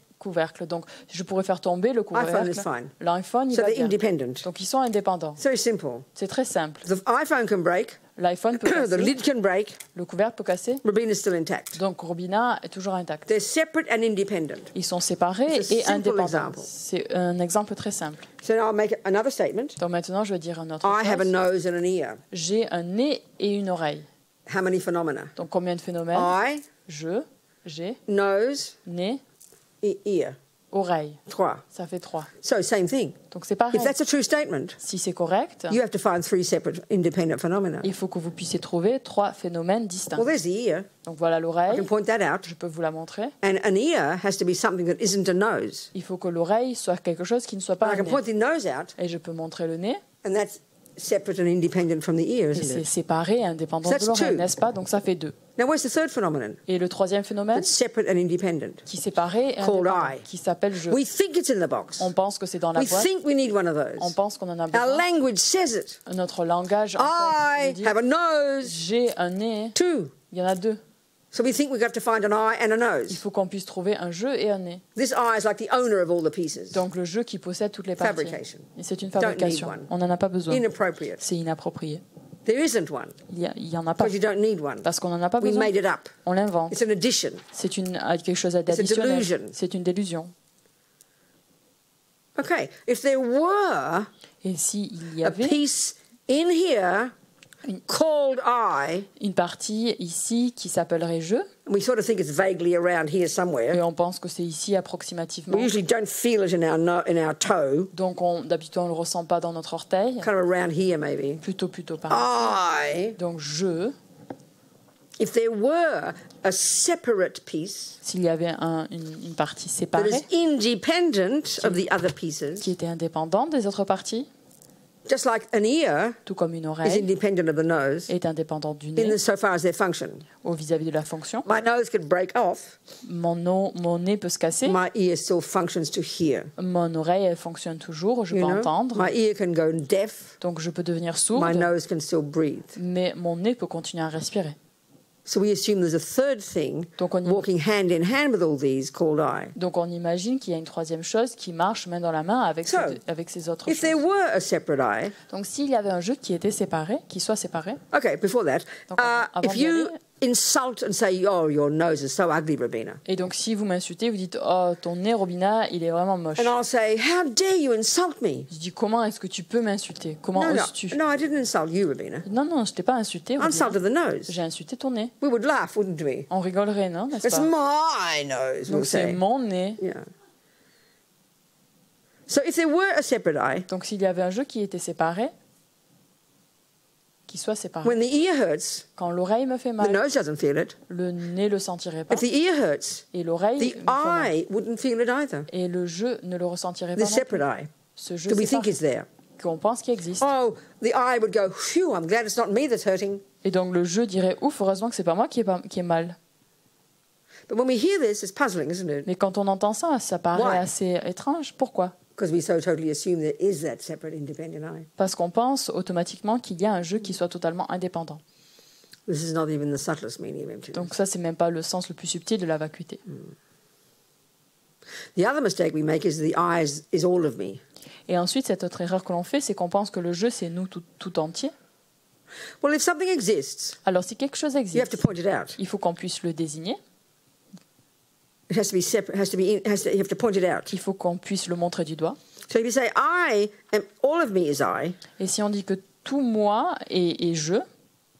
Donc, je pourrais faire tomber le iPhone is couvercle. fine. L'iPhone, il So va they're bien. independent. Donc, ils sont indépendants. It's very simple. C'est très simple. The iPhone can break, L'iPhone peut the casser, lid can break, le couvercle peut casser. Robina's still intact. Donc, Robina est toujours intacte. They're separate and independent. Ils sont séparés It's a et simple indépendants. example. C'est un exemple très simple. So now I'll make another statement. Donc, maintenant, je vais dire un autre I have a chose. nose and an ear. J'ai un nez et une oreille. How many phenomena? Donc, combien de phénomènes? Eye, J'ai, nose, nez, ear. oreille. 3. Ça fait 3. So same thing. Donc, c'est pareil. If that's a true statement, Si c'est correct, you have to find 3 separate independent phenomena. il faut que vous puissiez trouver 3 phénomènes distincts. Well, there's the ear. Donc voilà I l'oreille, can point that out. je peux vous la montrer. And an ear has to be something that isn't a nose. Il faut que l'oreille soit quelque chose qui ne soit pas I un can nez. point the nose out, Et je peux montrer le nez, and that's separate and independent from the ear, et isn't c'est it? séparé, indépendant That's de l'oreille, two. n'est-ce pas? Donc ça fait 2. Now, where's the third phenomenon? Et le troisième phénomène, That's separate and independent. qui est séparé et Called indépendant, I. qui s'appelle je. We think it's in the box. On pense que c'est dans la We boîte, think we need one of on those. pense qu'on en a Our besoin. language says it. Notre langage, en fait, I nous dit, have a nose. j'ai un nez, 2. il y en a 2. So we think we have to find an eye and a nose. Il faut qu'on puisse trouver un jeu et un nez. This eye is like the owner of all the pieces. Donc le jeu qui possède toutes les parties. Fabrication. Et c'est une Don't need fabrication. one. On n'en a pas besoin. Inappropriate. C'est inapproprié. There isn't one. Il y en a pas. Because you don't need one. Parce qu'on n'en a pas We besoin. made it up. On l'invente. It's an addition. C'est quelque chose delusion. d'additionnel. C'est une délusion. Okay. If there were Et s'il y a avait piece in here called eye, une partie ici qui s'appellerait jeu, we sort of think it's vaguely around here et somewhere. on pense que c'est ici approximativement. We usually don't feel it in our toe. Donc d'habitude on ne le ressent pas dans notre orteil. Kind of around here maybe. Plutôt par ici. Eye. Donc jeu. If there were a separate piece S'il y avait une partie that séparée is independent of the other pieces, qui était indépendante des autres parties, just like an ear tout comme une is oreille independent of the nose, est indépendante du nez so far as their function. vis-à-vis de la fonction. My nose could break off. Mon nez peut se casser. My ear still functions to hear. Mon oreille, elle fonctionne toujours. Je peux You know? entendre. My ear can go deaf. Donc je peux devenir sourde. My nose can still breathe. Mais mon nez peut continuer à respirer. So we assume there's a third thing walking hand in hand with all these called eye. Donc on imagine qu'il y a une troisième chose qui marche main dans la main avec ces autres If choses. there were a separate eye, Donc s'il y avait un jeu qui était séparé, qui soit séparé. okay, before that, Donc, avant if d'y you aller, insult and say, "Oh, your nose is so ugly, Robina," et donc si vous m'insultez, vous dites oh ton nez Robina, il est vraiment moche. and I'll say, "How dare you insult me?" Je dis comment est-ce que tu peux m'insulter? Comment oses-tu? No, I didn't insult you, Robina. Non, je t'ai pas insulté. I Robina. insulted the nose. J'ai insulté ton nez. We would laugh, wouldn't we? On rigolerait, non? N'est-ce It's pas? my nose. Donc We'll c'est say. mon nez. Yeah. So if there were a separate eye, Donc s'il y avait un jeu qui était séparé, qui soit séparé. when the ear hurts, Quand l'oreille me fait the mal, nose doesn't feel it. le nez le sentirait pas. If the ear hurts, Et l'oreille the me fait mal. eye wouldn't feel it either. Et le jeu ne le ressentirait The pas non plus. separate eye Ce jeu that we think séparé is there. qu'on pense qu'il existe. Oh, the eye would go, phew, I'm glad it's not me that's hurting. Et donc le jeu dirait ouf, heureusement que c'est pas moi qui est mal. But when we hear this, it's puzzling, isn't it? Mais quand on entend ça, ça paraît Why? assez étrange. Pourquoi? Because we so totally assume there is that separate independent eye. Parce qu'on pense automatiquement qu'il y a un jeu qui soit totalement indépendant. This is not even the subtlest meaning of emptiness. Donc ça, c'est même pas le sens le plus subtil de la vacuité. The other mistake we make is the eye is all of me. Et ensuite, cette autre erreur que l'on fait, c'est qu'on pense que le jeu, c'est nous tout entier. Well, if something exists, Alors si quelque chose you have to existe, point it out. il faut qu'on puisse le désigner, It has to be separate. You have to point it out. il faut qu'on puisse le montrer du doigt. So if you say I am, all of me is I, Et si on dit que tout moi est je,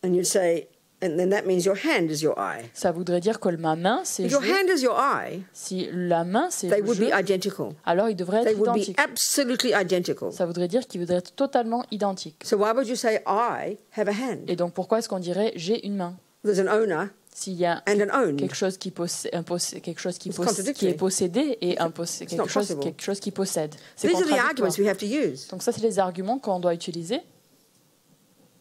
and you say, and then that means your hand is your eye. ça voudrait dire que ma main, c'est If je. your hand is your eye, Si la main, c'est they le would be je, identical. alors il devrait They être would be identique. absolutely identical. Ça voudrait dire qu'il voudrait être totalement identique. So why would you say I have a hand? Et donc pourquoi est-ce qu'on dirait j'ai une main? There's an owner S'il y a and an owned. quelque chose qui It's contradictory. qui est possédé et not possible. quelque chose qui possède. C'est These are the contradictoire. arguments we have to use Donc ça, c'est les arguments qu'on doit utiliser.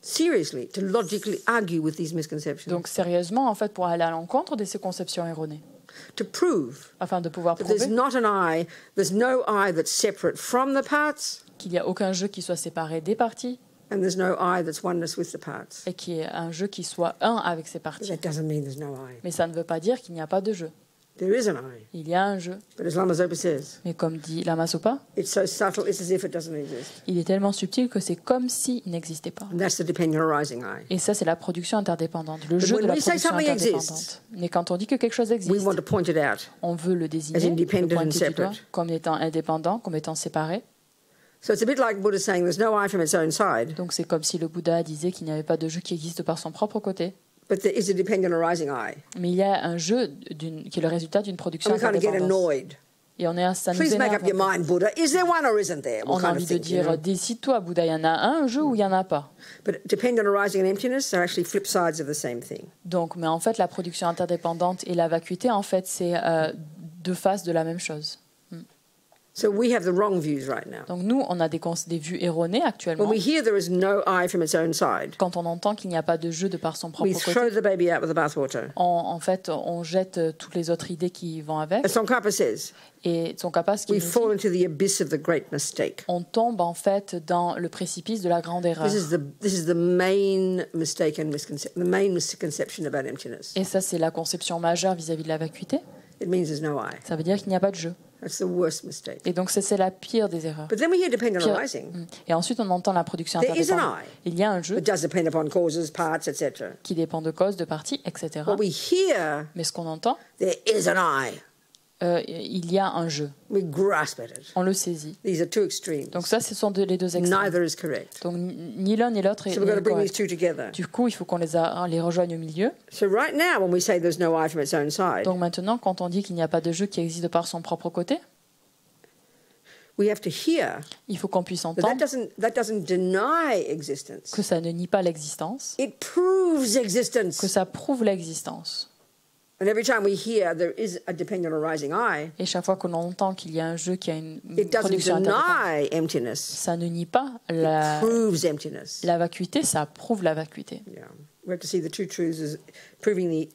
seriously to logically argue with these misconceptions. Donc sérieusement, en fait, pour aller à l'encontre de ces conceptions erronées, To prove afin de pouvoir that there's prouver not an eye, there's no eye that's separate from the parts, qu'il n'y a aucun jeu qui soit séparé des parties and there's no eye that's oneness with the parts. et qu'il y ait un jeu qui soit un avec ses But parties. that doesn't mean there's no eye. Mais ça ne veut pas dire qu'il n'y a pas de jeu. There is an eye. Il y a un jeu. But as Lama Zopa says, Mais comme dit Lama Zopa, it's so subtle, it's as if it doesn't exist. il est tellement subtil que c'est comme s'il n'existait pas. And that's the dependent arising eye. Et ça, c'est la production interdépendante, le jeu when de la we say production something interdépendante. exists, Mais quand on dit que quelque chose We existe, want to point it out. on veut le As désigner, independent le and pointer du doigt, separate. comme étant indépendant, comme étant séparé. So it's a bit like Buddha saying there's no eye from its own side, Donc c'est comme si le Bouddha disait qu'il n'y avait pas de jeu qui existe par son propre côté. but there is a dependent arising eye. Mais il y a un jeu qui est le résultat d'une production And we kind of get interdépendante. annoyed. Et ça nous Please make énerve. up your mind, Buddha. Is there one or isn't there? On What a kind envie of de thing, you dire, know? décide-toi, Bouddha, il y en a un jeu ou il n'y en a pas. But dependent arising and emptiness are actually flip sides of the same thing. Donc, mais en fait, la production interdépendante et la vacuité, en fait, c'est deux faces de la même chose. So we have the wrong views right now. Donc nous, on a des vues erronées When actuellement. we hear there is no I from its own side, Quand on entend qu'il n'y a pas de jeu de par son propre we côté, throw the baby out with the bathwater. en fait, on jette toutes les autres idées qui vont avec. As Tsongkhapa says, Et Tsongkhapa, ce qu'il we nous fall dit, into the abyss of the great mistake. on tombe en fait dans le précipice de la grande erreur. This is the main mistake and misconception, the main misconception about emptiness. Et ça, c'est la conception majeure vis-à-vis de la vacuité. It means there's no I. Ça veut dire qu'il n'y a pas de jeu. That's the worst mistake. Et donc, c'est la pire des erreurs. But then we hear dependent Pire. arising. Et ensuite, on entend la production There is an interdépendante. I. Il y a un jeu It does depend upon causes, parts, etc. qui dépend de causes, de parties, etc. What we hear, Mais ce qu'on entend, there is an I. il y a un jeu. We grasp at it. On le saisit. These are two extremes. Donc ça, ce sont les deux extrêmes. Neither is correct. Donc ni l'un ni l'autre est So we've got to bring correct. these two together. Du coup, il faut qu'on les rejoigne au milieu. So right now, when we say there's no I from its own side, Donc maintenant, quand on dit qu'il n'y a pas de jeu qui existe de par son propre côté, we have to hear il faut qu'on puisse that entendre that doesn't deny existence. que ça ne nie pas l'existence, It proves existence. que ça prouve l'existence. And every time we hear there is a dependent arising I, Et chaque fois qu'on entend qu'il y a un jeu qui a une it doesn't production interdépendante, deny emptiness. ça ne nie pas It proves emptiness. la vacuité, ça prouve la vacuité. Yeah. We have to see the two truths as proving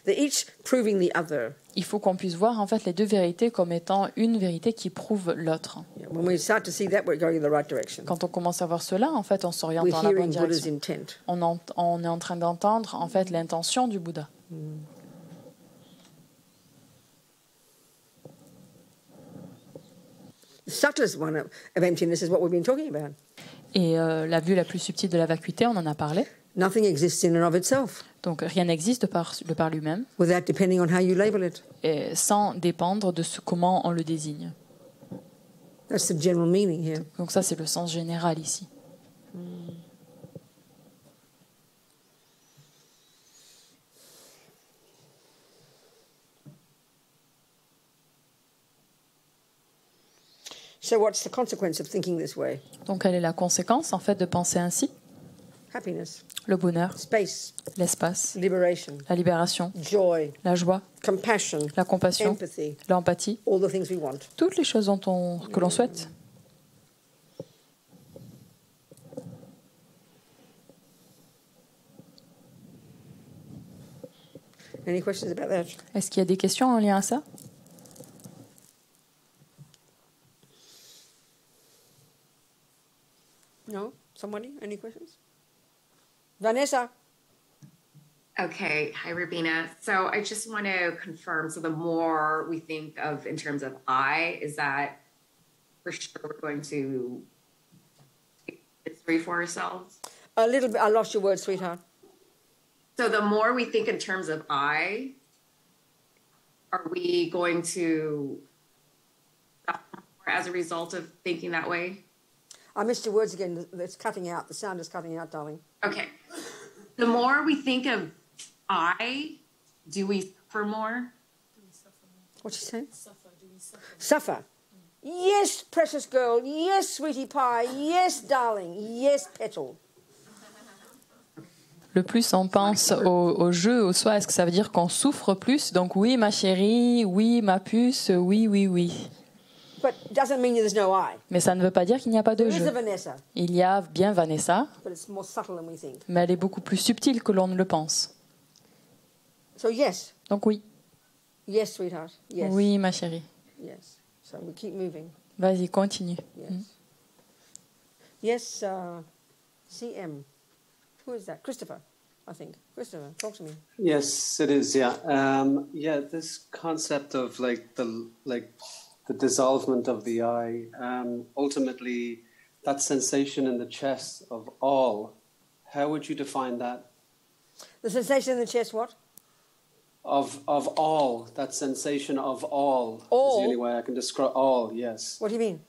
they're each proving the other. Il faut qu'on puisse voir en fait les deux vérités comme étant une vérité qui prouve l'autre. Yeah. When we start to see that, we're going in the right direction. Quand on commence à voir cela, en fait, on s'oriente We're dans la bonne hearing Buddha's direction. intent. On est en train d'entendre en fait l'intention du Bouddha. The subtlest one of emptiness is what we've been talking about. Et la vue la plus subtile de la vacuité, on en a parlé. Nothing exists in and of itself Donc rien n'existe de par lui-même, without depending on how you label it. et sans dépendre de comment on le désigne. That's the general meaning here. Donc ça, c'est le sens général ici. So what's the consequence of thinking this way? Donc quelle est la conséquence en fait de penser ainsi? Happiness, Le bonheur, space, l'espace, liberation, la libération, joy, la joie, compassion, la compassion, empathy, l'empathie, all the things we want. toutes les choses que l'on souhaite. Any questions about that? Est-ce qu'il y a des questions en lien à ça? No? Somebody? Any questions? Vanessa? Okay, hi Robina. So I just want to confirm, so the more we think of in terms of I, is that for sure we're going to take history for ourselves? A little bit. I lost your word, sweetheart. So the more we think in terms of I, are we going to suffer more as a result of thinking that way? I missed your words again. It's cutting out. The sound is cutting out, darling. Okay. The more we think of I, do we suffer more? What's she saying? Suffer. Yes, precious girl. Yes, sweetie pie. Yes, darling. Yes, petal. Le plus on pense au jeu, au soi, est-ce que ça veut dire qu'on souffre plus? Donc oui, ma chérie, oui, ma puce, oui, oui, oui. But it doesn't mean there's no I. Mais ça ne veut pas dire qu'il n'y a pas de There is a jeu. Vanessa, Il y a bien Vanessa, but it's more subtle than we think. mais elle est beaucoup plus subtile que l'on ne le pense. So yes. Donc oui, Yes, sweetheart. Yes. oui, ma chérie. Yes. So we keep moving. Vas-y, continue. Yes. Yes, CM. Who is that? Christopher, I think. Christopher, talk to me. Yes, it is. Yeah, yeah. This concept of the dissolvement of the I, ultimately, that sensation in the chest of all. How would you define that? The sensation in the chest, what? Of all, that sensation of all. All? Is the only way I can describe all. Yes. What do you mean?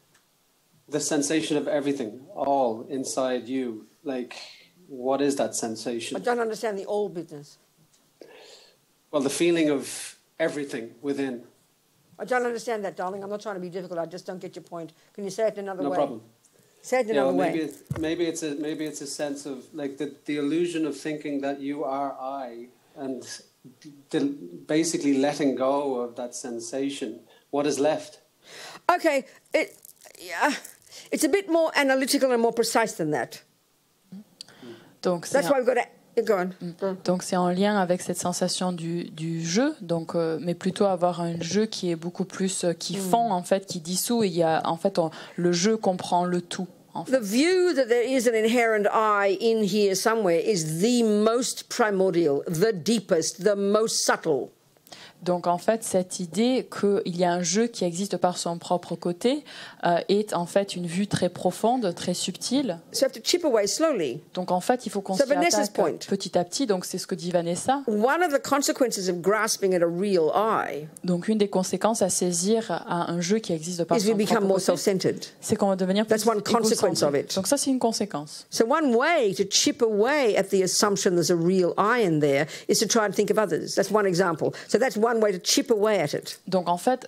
The sensation of everything, all inside you. Like, what is that sensation? I don't understand the all business. Well, the feeling of everything within. I don't understand that, darling. I'm not trying to be difficult. I just don't get your point. Can you say it in another way? No problem. Say it in another maybe way. Maybe it's a sense of like the illusion of thinking that you are I, and basically letting go of that sensation. What is left? Okay, it's a bit more analytical and more precise than that. Donc That's why we've got to... Go on. Donc c'est en lien avec cette sensation du jeu, donc mais plutôt avoir un jeu qui est beaucoup plus qui fond en fait, qui dissout. Et il y a en fait le jeu comprend le tout. En fait. The view that there is an inherent I in here somewhere is the most primordial, the deepest, the most subtle. Donc en fait, cette idée qu'il y a un jeu qui existe par son propre côté est en fait une vue très profonde, très subtile. So you have to chip away slowly. Donc en fait, il faut qu'on So s'y Vanessa's attaque point. petit à petit. Donc c'est ce que dit Vanessa. One of the consequences of grasping at a real I Donc une des conséquences à saisir à un jeu qui existe par is son we become propre more côté, self-centered. c'est qu'on va devenir plus That's one consequence of it. Donc ça, c'est une conséquence. So one way to chip away at the assumption there's a real I in there is to try and think of others. That's one example. So that's one way to chip away at it. Donc en fait,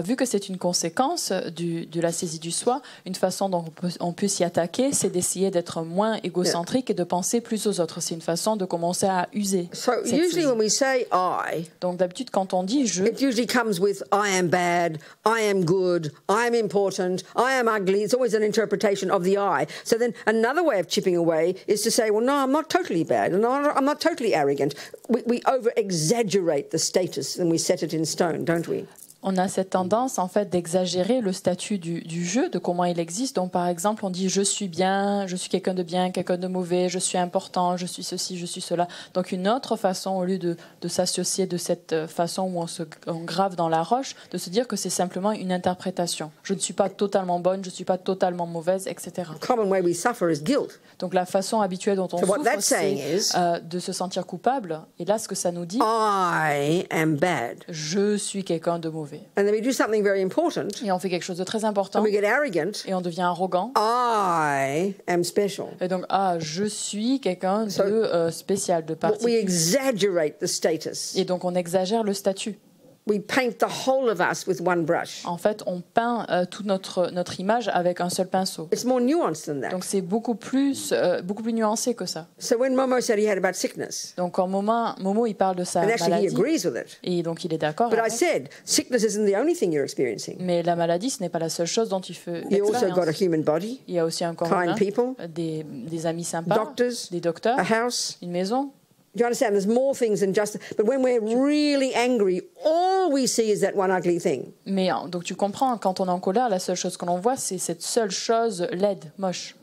vu que c'est une conséquence de la saisie du soi, une façon dont on peut s'y attaquer, c'est d'essayer d'être moins égocentrique et de penser plus aux autres. C'est une façon de commencer à user. So cette usually saisie. when we say I, Donc d'habitude, quand on dit je, it usually comes with I am bad, I am good, I am important, I am ugly. It's always an interpretation of the I. So then another way of chipping away is to say, well, no, I'm not totally bad, and I'm not totally arrogant. We over-exaggerate the status and we set it in stone, don't we? on a cette tendance en fait d'exagérer le statut du jeu, de comment il existe. Donc par exemple, on dit je suis bien, je suis quelqu'un de bien, quelqu'un de mauvais, je suis important, je suis ceci, je suis cela. Donc une autre façon, au lieu de s'associer de cette façon où on grave dans la roche, de se dire que c'est simplement une interprétation. Je ne suis pas totalement bonne, je ne suis pas totalement mauvaise, etc. Common way we suffer is guilt. Donc la façon habituelle dont on So what souffre, that's saying c'est de se sentir coupable. Et là, ce que ça nous dit, I am bad. je suis quelqu'un de mauvais. And then we do something very important. Et on fait quelque chose de très important. And we get arrogant. Et on devient arrogant. I am special. Et donc, je suis quelqu'un de spécial, de We particulier. exaggerate the status. Et donc, on exagère le statut. We paint the whole of us with one brush. En fait, on peint toute notre image avec un seul pinceau. It's more nuanced than that. Donc, c'est beaucoup plus nuancé que ça. So when Momo said he had about sickness, Donc, quand Momo, il parle de sa and actually he maladie, agrees with it. et donc il est d'accord But I avec. said, sickness isn't the only thing you're experiencing. Mais la maladie, ce n'est pas la seule chose dont il fait You also got a l'expérience. human body, Il y a aussi un corps kind humain, people, des amis sympas, doctors, des docteurs, a house. une maison. Do you understand? There's more things than just... But when we're really angry, all we see is that one ugly thing. Mais donc tu comprends, quand on est en colère, la seule chose que l'on voit, c'est cette seule chose laide, moche.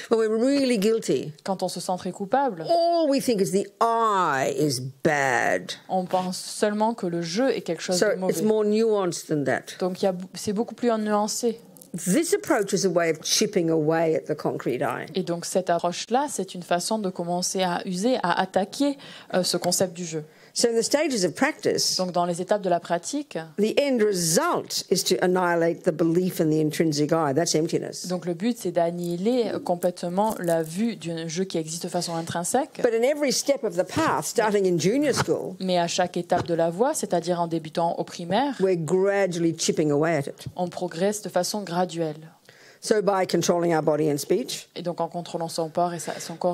When we're really guilty, Quand on se sent très coupable, all we think is the I is bad. on pense seulement que le jeu est quelque chose So de it's mauvais. more nuanced than that. Donc c'est beaucoup plus nuancé. This approach is a way of chipping away at the concrete I. Et donc cette approche-là, c'est une façon de commencer à user, à attaquer ce concept du jeu. So in the stages of practice, Donc dans les étapes de la pratique, the end result is to annihilate the belief in the intrinsic I. That's emptiness. donc le but c'est d'annihiler complètement la vue d'un jeu qui existe de façon intrinsèque. But in every step of the path, starting in junior school, Mais à chaque étape de la voie, c'est-à-dire en débutant au primaire, we're gradually chipping away at it. on progresse de façon graduelle. So by controlling our body and speech, Et donc en contrôlant son corps et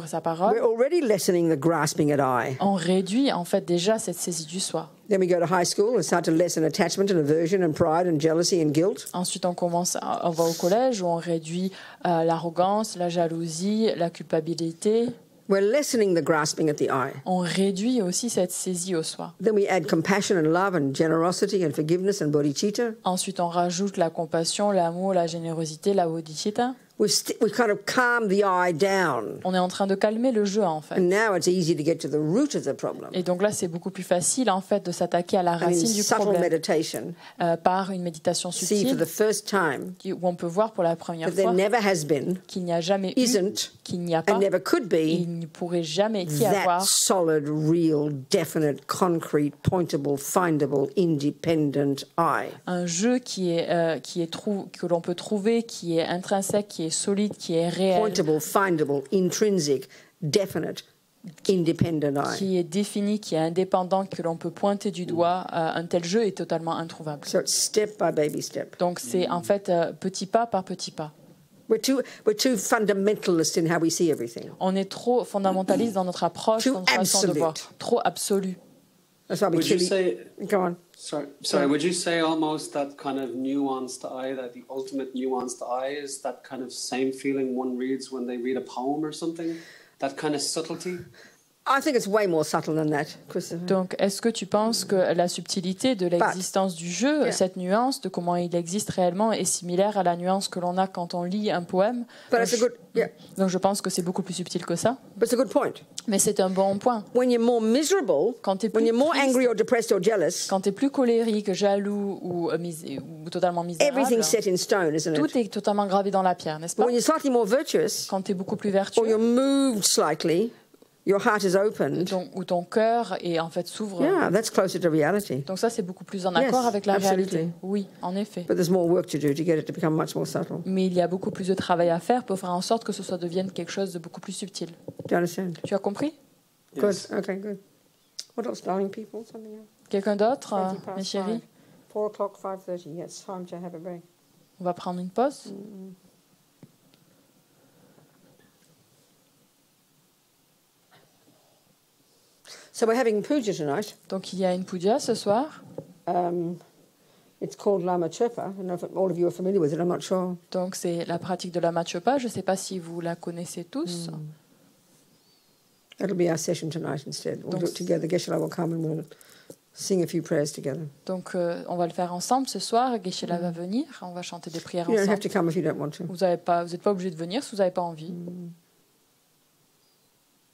sa parole, we're already lessening the grasping at I. on réduit en fait déjà cette saisie du soi. Then we go to high school and start to lessen attachment and aversion and pride and jealousy and guilt. Ensuite, on va au collège où on réduit l'arrogance, la jalousie, la culpabilité. We're lessening the grasping at the I. On réduit aussi cette saisie au soi. Then we add compassion and love and generosity and forgiveness and bodhicitta. Ensuite, on rajoute la compassion, l'amour, la générosité, la bodhicitta. We kind of calm the I down. On est en train de calmer le jeu, en fait. And now it's easy to get to the root of the problem. Et donc là, c'est beaucoup plus facile, en fait, de s'attaquer à la And in racine du subtle problème meditation, par une méditation see for subtile the first time où on peut voir pour la première that there fois never has been, qu'il n'y a jamais eu, isn't, qu'il n'y a pas, and never could be il ne pourrait jamais y that avoir solid, real, definite, concrete, pointable, findable, independent I. un jeu que l'on peut trouver, qui est intrinsèque, qui est solide, qui est réel, Pointable, findable, intrinsic, definite, independent I. qui est défini, qui est indépendant, que l'on peut pointer du doigt. Un tel jeu est totalement introuvable. So it's step by baby step. Donc c'est en fait petit pas par petit pas. We're too fundamentalist in how we see everything. On est trop fondamentaliste dans notre approche, Too dans notre façon de voir, absolute. trop absolu. That's why we Would you clearly... say... Go on. Sorry. Would you say almost that kind of nuanced eye, that the ultimate nuanced eye is that kind of same feeling one reads when they read a poem or something? That kind of subtlety? I think it's way more subtle than that, Christopher. Donc, est-ce que tu penses que la subtilité de l'existence du jeu, yeah. cette nuance de comment il existe réellement, est similaire à la nuance que l'on a quand on lit un poème? Donc, je pense que c'est beaucoup plus subtil que ça. But it's a good point. Mais c'est un bon point. When you're more miserable, quand t'es when you're more angry or depressed or jealous, quand tu es plus colérique, jaloux ou totalement misérable, everything's set in stone, isn't it? Tout est totalement gravé dans la pierre, n'est-ce pas? When you're slightly more virtuous, quand tu es beaucoup plus vertueux, or you're moved slightly, your heart is opened. Où ton cœur est en fait s'ouvre. Yeah, that's closer to reality. Donc ça c'est beaucoup plus en accord avec la réalité. Oui, en effet. But there's more work to do to get it to become much more subtle. Mais il y a beaucoup plus de travail à faire pour faire en sorte que ce devienne quelque chose de beaucoup plus subtil. Do you understand? Tu as compris? Yes. Good. Okay, good. What else, darling people? Something else? Quelqu'un d'autre, mes chéris? 4 o'clock, 5:30. Yes, time to have a break. On va prendre une pause. So we're having puja tonight. Donc il y a une puja ce soir. It's called Lama Chöpa. I don't know if all of you are familiar with it. I'm not sure. Donc c'est la pratique de Lama Chöpa. Je ne sais pas si vous la connaissez tous. That'll be our session tonight instead. We'll do it together. Geshe-la will come and we'll sing a few prayers together. Donc on va le faire ensemble ce soir. Geshe-la va venir. On va chanter des prières You ensemble. don't have to come if you don't want to. Vous n'êtes pas obligé de venir si vous n'avez pas envie.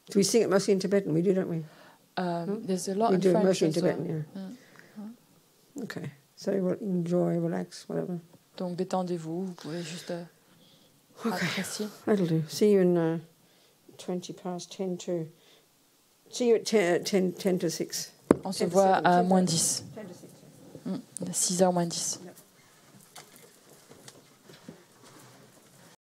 Do we sing it mostly in Tibetan? We do, don't we? There's a lot in do French mostly in as well. Tibetan, yeah. Okay. So enjoy, relax, whatever. Donc détendez-vous. Vous pouvez juste apprécier. That'll do. See you in 20 past 10 to... See you at 10 to 6. On se voit à moins 10. 6h moins 10.